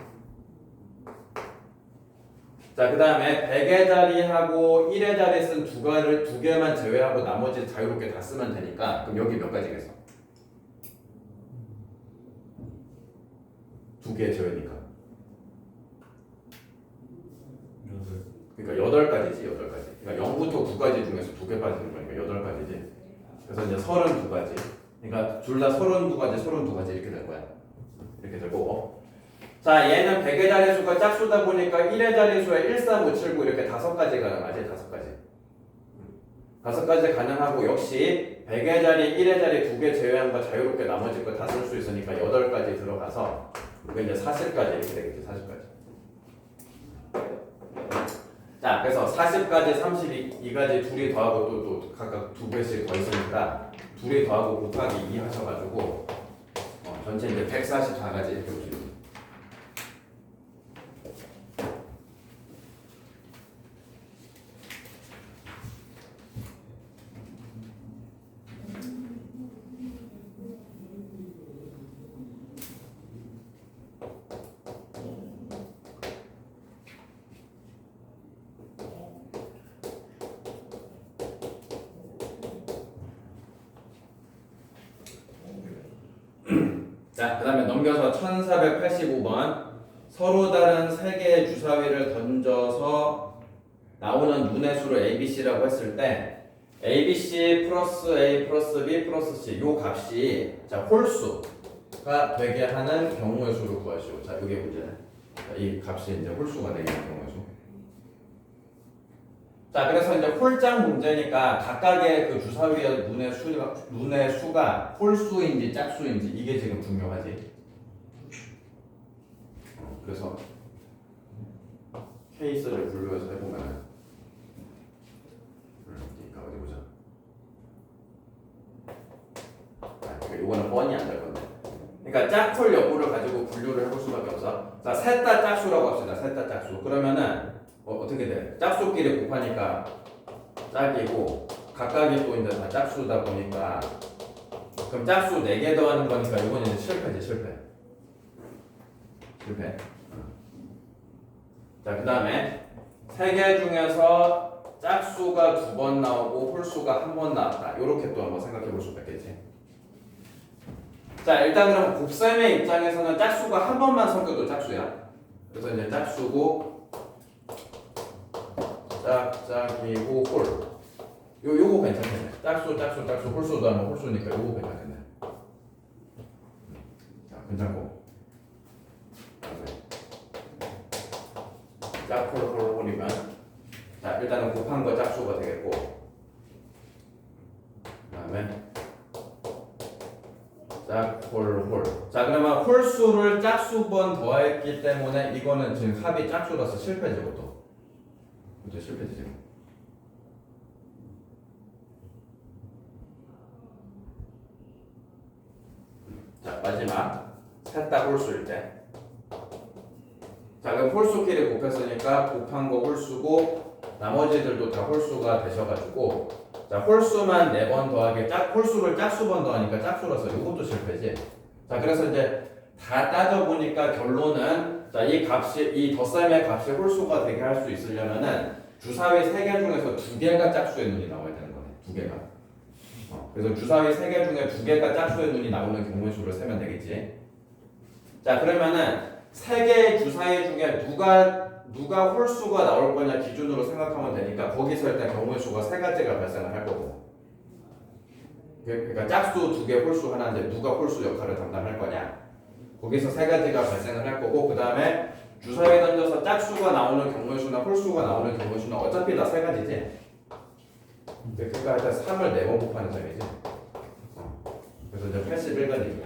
자, 그 다음에 100의 자리하고 1의 자리 쓴 두 개만 제외하고 나머지 자유롭게 다 쓰면 되니까 그럼 여기 몇 가지겠어? 2개 제외니까. 그러니까 8가지지, 8가지. 그러니까 0부터 9까지 중에서 2개 빠지는 거니까 8가지지. 그래서 이제 32가지. 그러니까 둘 다 32가지, 32가지 이렇게 될 거야. 이렇게 될 거고. 자, 얘는 100의 자리수가 짝수다 보니까 1의 자리수에 1, 4, 5, 7, 9 이렇게 5가지 가능하지, 5가지. 5가지 가능하고 역시 100의 자리, 1의 자리 2개 제외한 거 자유롭게 나머지 거 다 쓸 수 있으니까 8가지 들어가서 이게 이제 40까지 이렇게 되겠지, 40까지. 자, 그래서 40까지 32가지 둘이 더하고 또 각각 2배씩 더 있으니까 둘이 더하고 곱하기 2 하셔가지고 전체 이제 144가지 이렇게 보시면 돼요. 자, 그 다음에 넘겨서 1485번 서로 다른 3개의 주사위를 던져서 나오는 눈의 수를 ABC라고 했을 때 ABC 플러스 A 플러스 B 플러스 C 요 값이 자 홀수가 되게 하는 경우의 수를 구하시오. 자 이게 문제네. 자, 이 값이 이제 홀수가 되게 하는 경우의 수. 자 그래서 이제 홀장 문제니까 각각의 그 주사위의 눈의 수가 홀수인지 짝수인지 이게 지금 중요하지. 그래서 케이스를 분류해서 해보면 그러니까 어디 보자. 이거는 뻔히 안 될 건데. 그러니까 짝풀 여부를 가지고 분류를 해볼 수밖에 없어. 자, 셋 다 짝수라고 합시다. 셋 다 짝수. 그러면은 어떻게 돼? 짝수끼리 곱하니까 짝이고 각각이 또 이제 다 짝수다 보니까 그럼 짝수 4개 더하는 거니까 이건 이제 실패지 실패. 자, 그 다음에 3개 중에서 짝수가 2번 나오고 홀수가 1번 나왔다. 이렇게 또 한번 생각해 볼 수가 있겠지. 자, 일단 그럼 곱셈의 입장에서는 짝수가 한 번만 섞여도 짝수야. 그래서 이제 짝수고 짝이고 홀. 요거 괜찮겠네. 짝수 홀수도 하면 홀수니까 요거 괜찮겠네. 자, 괜찮고. 짝홀이면 자 일단은 곱한 거 짝수가 되겠고 그다음에 짝홀 자 그러면 홀수를 짝수번 더했기 때문에 이거는 지금 합이 짝수라서 실패지 이것도 그죠 실패지 지금. 자 마지막 셋 다 홀수일 때 자 그럼 홀수끼리 곱했으니까 곱한 거 홀수고 나머지들도 다 홀수가 되셔가지고 자 홀수만 4번 더하기 홀수를 짝수번 더하니까 짝수라서 이것도 실패지. 자 그래서 이제 다 따져보니까 결론은 자 이 값이 이 덧셈의 값이 홀수가 되게 할 수 있으려면은 주사위 3개 중에서 2개가 짝수의 눈이 나와야 되는 거네. 2개가. 그래서 주사위 3개 중에 2개가 짝수의 눈이 나오는 경우의 수를 세면 되겠지. 자 그러면은 3개의 주사위 중에 누가 홀수가 나올 거냐 기준으로 생각하면 되니까 거기서 일단 경우의 수가 3가지가 발생을 할 거고 그러니까 짝수 2개 홀수 하나인데 누가 홀수 역할을 담당할 거냐 거기서 3가지가 발생을 할 거고 그 다음에 주사위에 던져서 짝수가 나오는 경우의 수나 홀수가 나오는 경우의 수는 어차피 다 3가지지 그러니까 일단 3을 4번 곱하는 셈이지 그래서 이제 81가지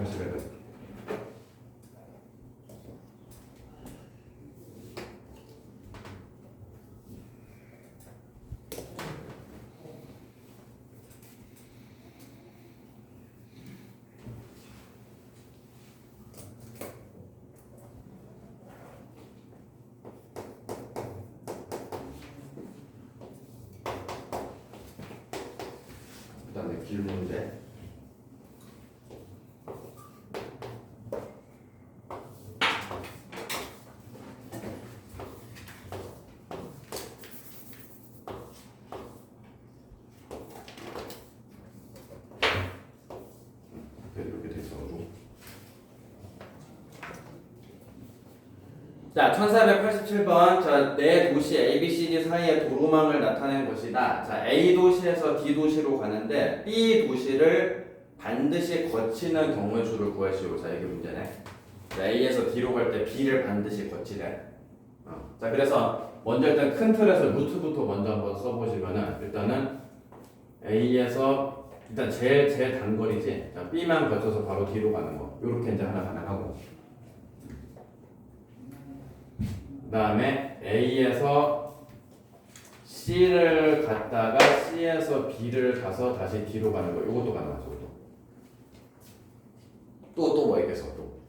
그다음에 길 문제. 이렇게 돼 있어가지고. 자, 1487번. 자, 내 도시 ABCD 사이의 도로망을 나타낸 것이다. 자, A 도시에서 D 도시로 가는데 B 도시를 반드시 거치는 경우의 수를 구하시오. 자, 이게 문제네. 자, A에서 D로 갈 때 B를 반드시 거치래. 자, 그래서 먼저 일단 큰 틀에서 루트부터 먼저 한번 써보시면은 일단은 A에서 일단 제일 단거리지. 자, B만 거쳐서 바로 D로 가는 거. 요렇게 이제 하나 가능하고. 그 다음에 A에서 C를 갔다가 C에서 B를 가서 다시 D로 가는 거 이것도 가능하죠. 또 뭐 있겠어 또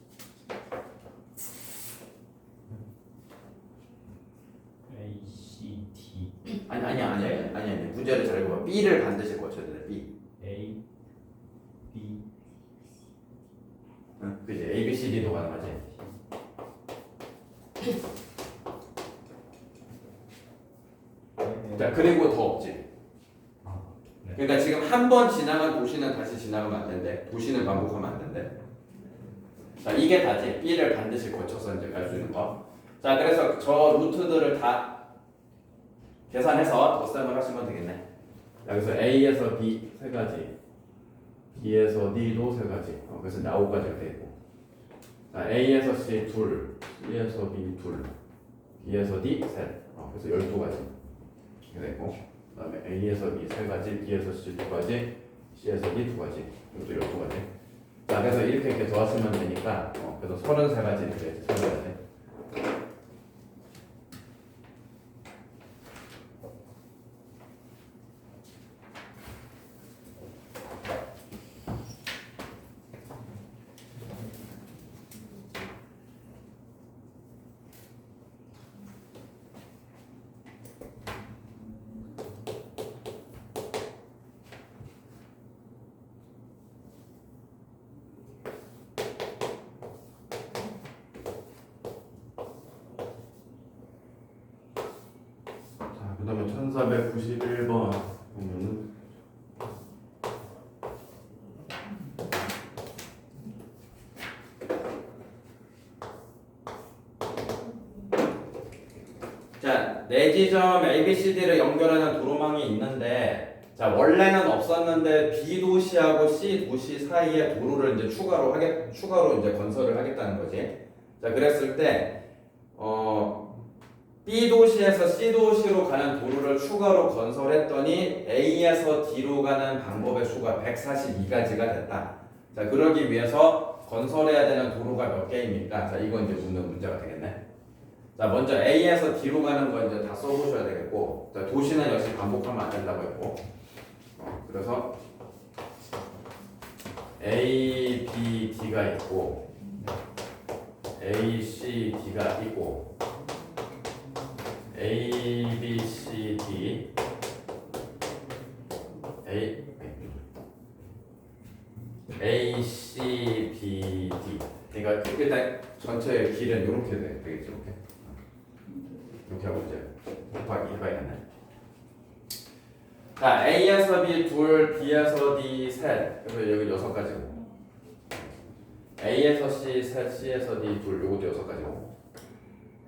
A, C, D. 아니 문제를 잘 읽어봐. B를 반드시 거쳐야 돼. B A, B. 응, 그지 A, B, C, D도 가능하지. 자 그리고 더 없지. 네. 그러니까 지금 한 번 지나간 도시는 다시 지나가면 안 된대. 도시는 반복하면 안 된대. 자 이게 다지. B를 반드시 거쳐서 이제 갈 수 있는 거. 자 그래서 저 루트들을 다 계산해서 덧셈을 하시면 되겠네. 여기서 A에서 B 세 가지, B에서 D도 세 가지. 그래서 이제 9가지가 되고. 자, A에서 C 둘, C에서 B 둘, B에서 D 셋. 그래서 12가지 이렇게 되고. 그다음에 A에서 B 세 가지, B에서 C 두 가지, C에서 D 두 가지. 이것도 12가지. 자, 그래서 이렇게 더하시면 되니까 그래서 33가지 이렇게 써야 돼. 자, 그다음에 1491번 보면은 자, 네 지점 ABCD를 연결하는 도로망이 있는데 자, 원래는 없었는데 B 도시하고 C 도시 사이에 도로를 이제 추가로 이제 건설을 하겠다는 거지. 자, 그랬을 때 B 도시에서 C 도시로 가는 도로를 추가로 건설했더니 A에서 D로 가는 방법의 수가 142가지가 됐다. 자, 그러기 위해서 건설해야 되는 도로가 몇 개입니까? 자, 이거 이제 묻는 문제가 되겠네. 자, 먼저 A에서 D로 가는 거 이제 다 써보셔야 되겠고, 자, 도시는 역시 반복하면 안 된다고 했고, 그래서 A, B, D가 있고, A, C, D가 있고, A, B, C, D, A, C, B, D. 그러니까 일단 전체의 길은 이렇게 되겠죠, 이렇게 하고 이제 곱하기 해봐야겠네. 자, A에서 B 둘, B에서 D 셋. 그래서 여기 6가지고. A에서 C 셋, C에서 D 둘, 요것도 6가지고.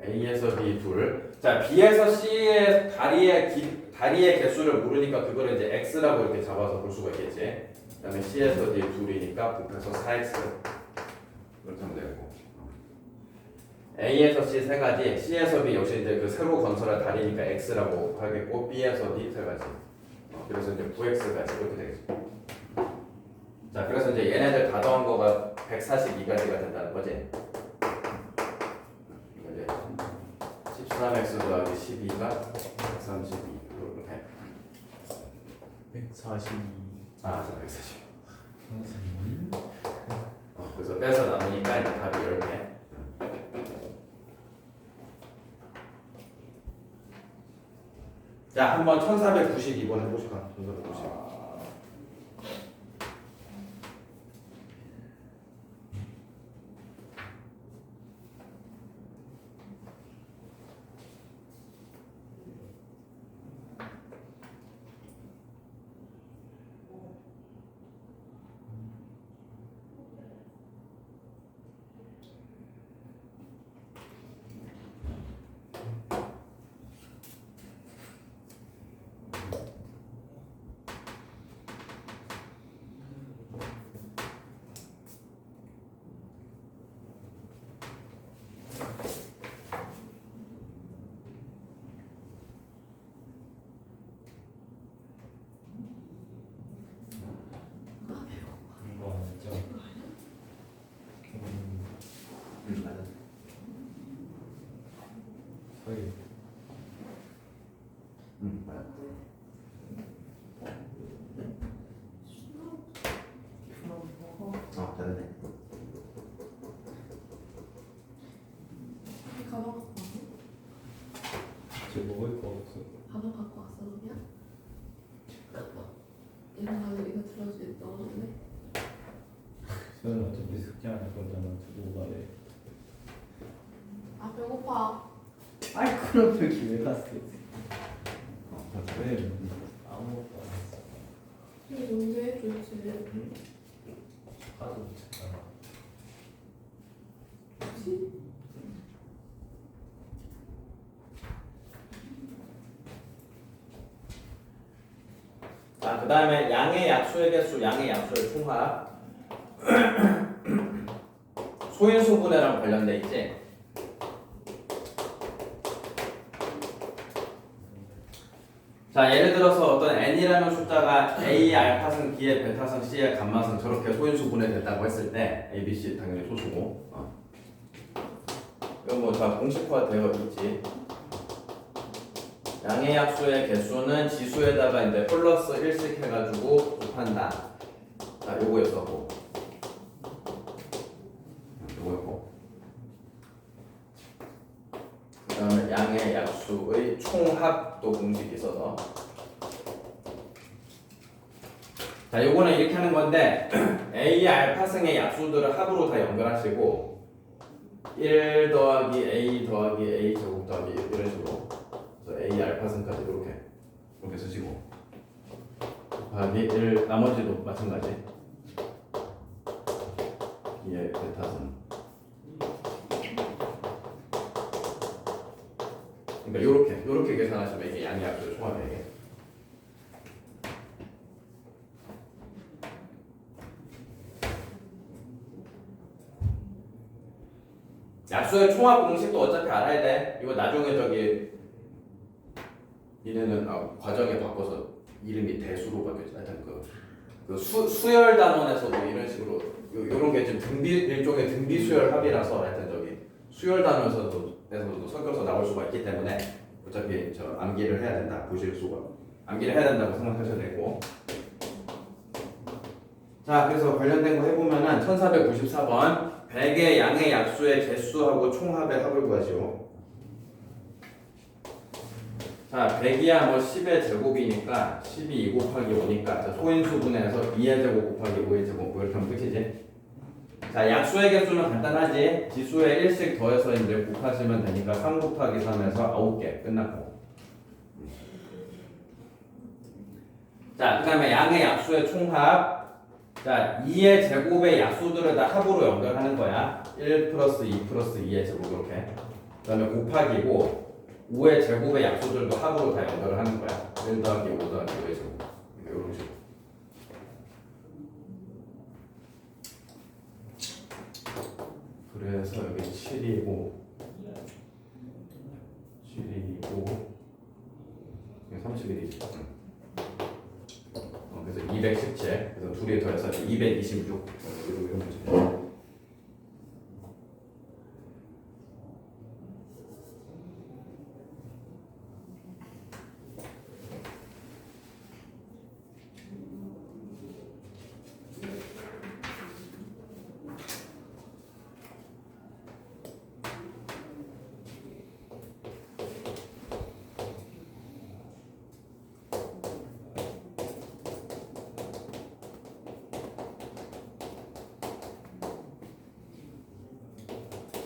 A에서 B 둘. 자, B에서 C의 다리의 개수를 모르니까 그걸 이제 X라고 이렇게 잡아서 볼 수가 있겠지. 그다음에 C에서 D 둘이니까 곱해서 4X. 그렇게 하면 되고. A에서 C 세 가지, C에서 B 역시 이제 그 새로 건설한 다리니까 X라고 하겠고, B에서 D 세 가지. 그래서 이제 9X까지 이렇게 되겠죠. 자, 그래서 이제 얘네들 다 더한 거가 142가지가 된다는 거지. 이거 이제 13X 더하기 12가 132 이렇게. 142. 아, 140. 그래서 빼서 나누니까 이제 답이 10개. 자, 한번 1492번 해보실까? 1492. 이거 알죠? 맞아. 서희. 맞아. 됐네. 가방 갖고 왔어? 저 먹을 거 없어. 가방 갖고 왔어 그냥? 이거 가지고 이거 넣어줄래? 저는 어차피 숙제하는 거잖아. 두고 가래. 아 배고파. 아이 그럼 여기 왜 갔어? 왜? 아무것도 안 했어. 이거 용서해주지. 가도 못했잖아. 혹시? 그 다음에 양의 약수의 개수, 양의 약수의 총합. 소인수 분해랑 관련돼 있지. 자, 예를 들어서 어떤 n이라는 숫자가 a 알파승 b의 베타승 c의 감마승 저렇게 소인수 분해됐다고 했을 때 a, b, c 당연히 소수고. 이건 뭐 다 공식화 되어 있지. 양의 약수의 개수는 지수에다가 이제 플러스 1씩 해가지고 곱한다. 자, 요거였었고. 요거였고. 그 다음에 양의 약수의 총합도 공식이 있어서. 자, 요거는 이렇게 하는 건데, A 알파승의 약수들을 합으로 다 연결하시고, 1 더하기 A 더하기 A 제곱 더하기 이런 식으로. A 알파승까지 이렇게 쓰시고 곱하기 1 나머지도 마찬가지 2의 베타승. 그러니까 요렇게 계산하시면 이게 양의 약수의 총합이에요. 이게. 약수의 총합 공식도 어차피 알아야 돼. 이거 나중에 니네는 과정에 바꿔서 이름이 대수로 바뀌었지. 하여튼 수열 단원에서도 이런 식으로 요런 게 지금 일종의 등비 수열 합이라서 하여튼 수열 단원에서도 섞여서 나올 수가 있기 때문에 어차피 암기를 해야 된다. 보실 수가 암기를 해야 된다고 생각하셔야 되고. 자, 그래서 관련된 거 해보면은 1494번 100의 양의 약수의 개수하고 총합의 합을 구하시오. 자, 100이야 뭐 10의 제곱이니까 12 2 곱하기 5니까 자, 소인수 분해해서 2의 제곱 곱하기 5의 제곱 뭐 이렇게 하면 끝이지. 자, 약수의 개수는 간단하지. 지수에 1씩 더해서 이제 곱하시면 되니까 3 곱하기 3에서 9개 끝났고. 자, 그 다음에 양의 약수의 총합. 자, 2의 제곱의 약수들을 다 합으로 연결하는 거야. 1 플러스 2 플러스 2의 제곱 이렇게. 그 다음에 곱하기고 5의 제곱의 약수들도 합으로 다 연결을 하는 거야. 1 더하기 5 더하기 5의 제곱. 이런 식으로. 그래서 여기 7이고 31이지. 그래서 217. 그래서 둘이 더해서 226. 이런 거지.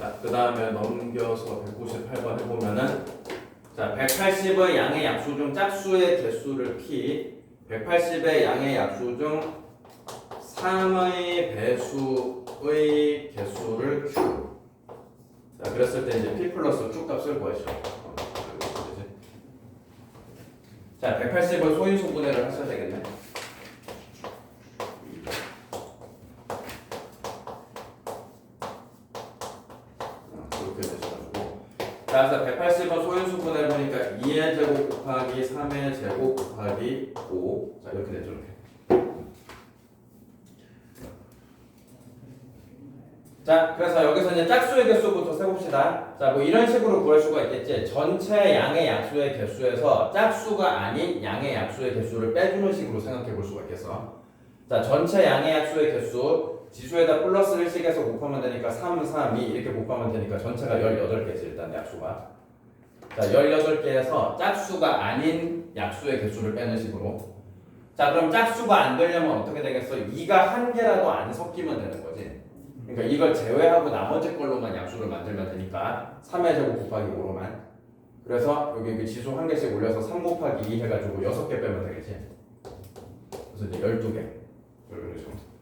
자, 그 다음에 넘겨서 198번 해보면은 자, 180의 양의 약수 중 짝수의 개수를 P, 180의 양의 약수 중 3의 배수의 개수를 Q. 자, 그랬을 때 이제 P 플러스 Q 값을 구하시죠. 자, 180을 소인수 분해를 하셔야 되겠네. 자, 그래서 180은 소인수 분해를 보니까 2의 제곱 곱하기 3의 제곱 곱하기 5. 자, 이렇게 되죠. 이렇게. 자, 그래서 여기서 이제 짝수의 개수부터 세봅시다. 자, 뭐 이런 식으로 구할 수가 있겠지. 전체 양의 약수의 개수에서 짝수가 아닌 양의 약수의 개수를 빼주는 식으로 생각해 볼 수가 있겠어. 자, 전체 양의 약수의 개수 지수에다 플러스 1씩 해서 곱하면 되니까 3, 3, 2 이렇게 곱하면 되니까 전체가 18개지 일단 약수가. 자, 18개에서 짝수가 아닌 약수의 개수를 빼는 식으로. 자, 그럼 짝수가 안 되려면 어떻게 되겠어? 2가 한 개라도 안 섞이면 되는 거지. 그러니까 이걸 제외하고 나머지 걸로만 약수를 만들면 되니까 3의 제곱 곱하기 5로만. 그래서 여기 그 지수 한 개씩 올려서 3 곱하기 2 해가지고 6개 빼면 되겠지. 그래서 이제 12개. 이런 식으로.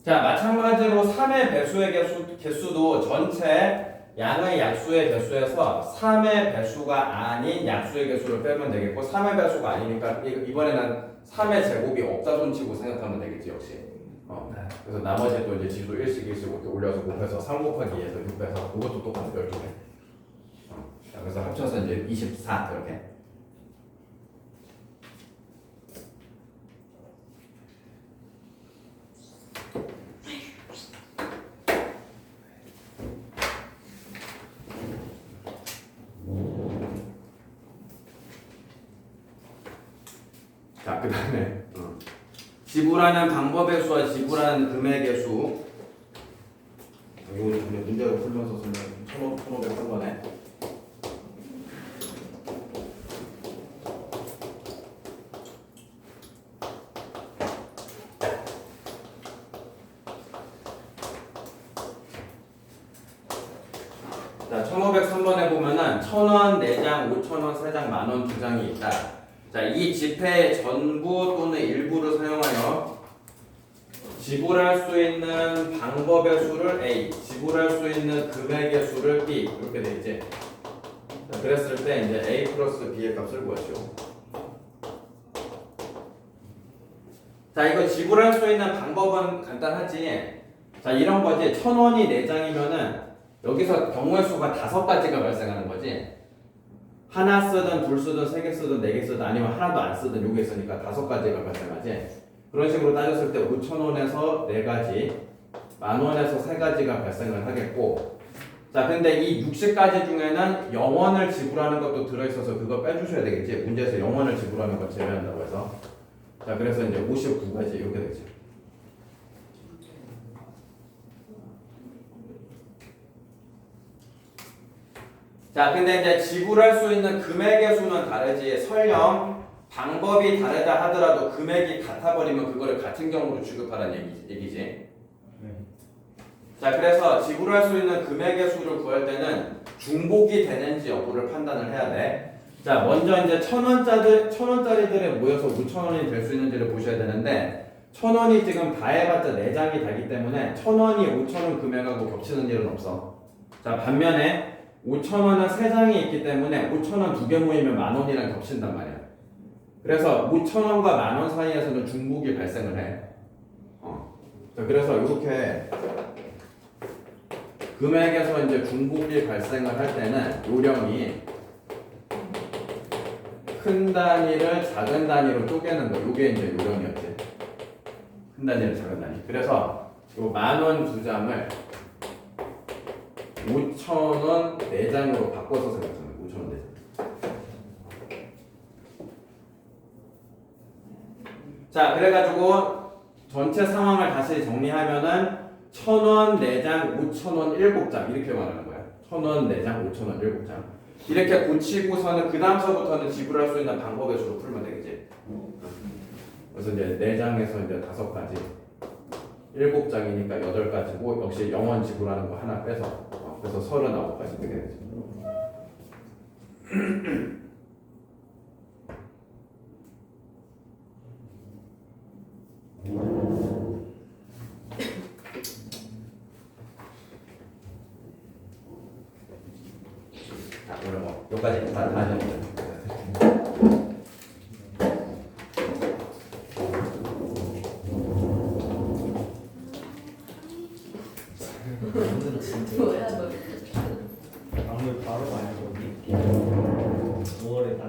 자, 마찬가지로 3의 배수의 개수도 전체 양의 약수의 개수에서 3의 배수가 아닌 약수의 개수를 빼면 되겠고 3의 배수가 아니니까 이번에는 3의 제곱이 없다 손치고 생각하면 되겠지 역시. 그래서 나머지 또 이제 지수 1씩 이렇게 올려서 곱해서 3 곱하기 2에서 6 빼서 그것도 똑같아 12개. 자, 그래서 합쳐서 이제 24 이렇게. 자, 그 다음에 지불하는 방법의 수와 지불하는 금액의 수. 이거 그냥 문제로 풀면서 설명 1500번에. 자, 1503번에 보면은 1000원 4장, 5000원 3장, 만원 2장이 있다. 자, 이 지폐의 전부 또는 일부를 사용하여 지불할 수 있는 방법의 수를 A, 지불할 수 있는 금액의 수를 B 이렇게 돼 있지. 자, 그랬을 때 이제 A 플러스 B의 값을 구하시오. 자, 이거 지불할 수 있는 방법은 간단하지. 자, 이런 거지. 1000원이 4장이면은 여기서 경우의 수가 5가지가 발생하는 거지. 하나 쓰든 둘 쓰든 세 개 쓰든 네 개 쓰든 아니면 하나도 안 쓰든 요게 있으니까 5가지가 발생하지. 그런 식으로 따졌을 때 5,000원에서 4가지, 만원에서 3가지가 발생을 하겠고, 자 근데 이 60가지 중에는 0원을 지불하는 것도 들어있어서 그거 빼주셔야 되겠지. 문제에서 0원을 지불하는 걸 제외한다고 해서. 자 그래서 이제 59가지 이렇게 되죠. 자 근데 이제 지불할 수 있는 금액의 수는 다르지. 설령 방법이 다르다 하더라도 금액이 같아 버리면 그거를 같은 경우로 취급하라는 얘기지. 자 그래서 지불할 수 있는 금액의 수를 구할 때는 중복이 되는지 여부를 판단을 해야 돼. 자 먼저 이제 1000원짜리들에 모여서 5,000원이 될 수 있는지를 보셔야 되는데 1000원이 지금 다 해봤자 4장이 되기 때문에 1000원이 5,000원 금액하고 겹치는 일은 없어. 자 반면에 5,000원은 3장이 있기 때문에 5,000원 2개 모이면 만원이랑 겹친단 말이야. 그래서 5,000원과 만원 사이에서는 중복이 발생을 해. 자, 그래서 이렇게 금액에서 이제 중복이 발생을 할 때는 요령이 큰 단위를 작은 단위로 쪼개는 거. 요게 이제 요령이었지. 큰 단위를 작은 단위. 그래서 요 만원 2장을 5,000원 4장으로 바꿔서 생각하면 5,000원 4장. 자, 그래가지고 전체 상황을 다시 정리하면은 1,000원 4장, 5,000원 7장 이렇게 말하는 거야. 1,000원 4장, 5,000원 7장. 이렇게 고치고서는 그 다음서부터는 지불할 수 있는 방법의 수로 풀면 되겠지. 그래서 이제 4장에서 이제 5가지, 7장이니까 8가지고 역시 0원 지불하는 거 하나 빼서 그래서 39가지 되게 되죠. 자, 오늘 뭐 여기까지 다 하셨죠. 뭐야 너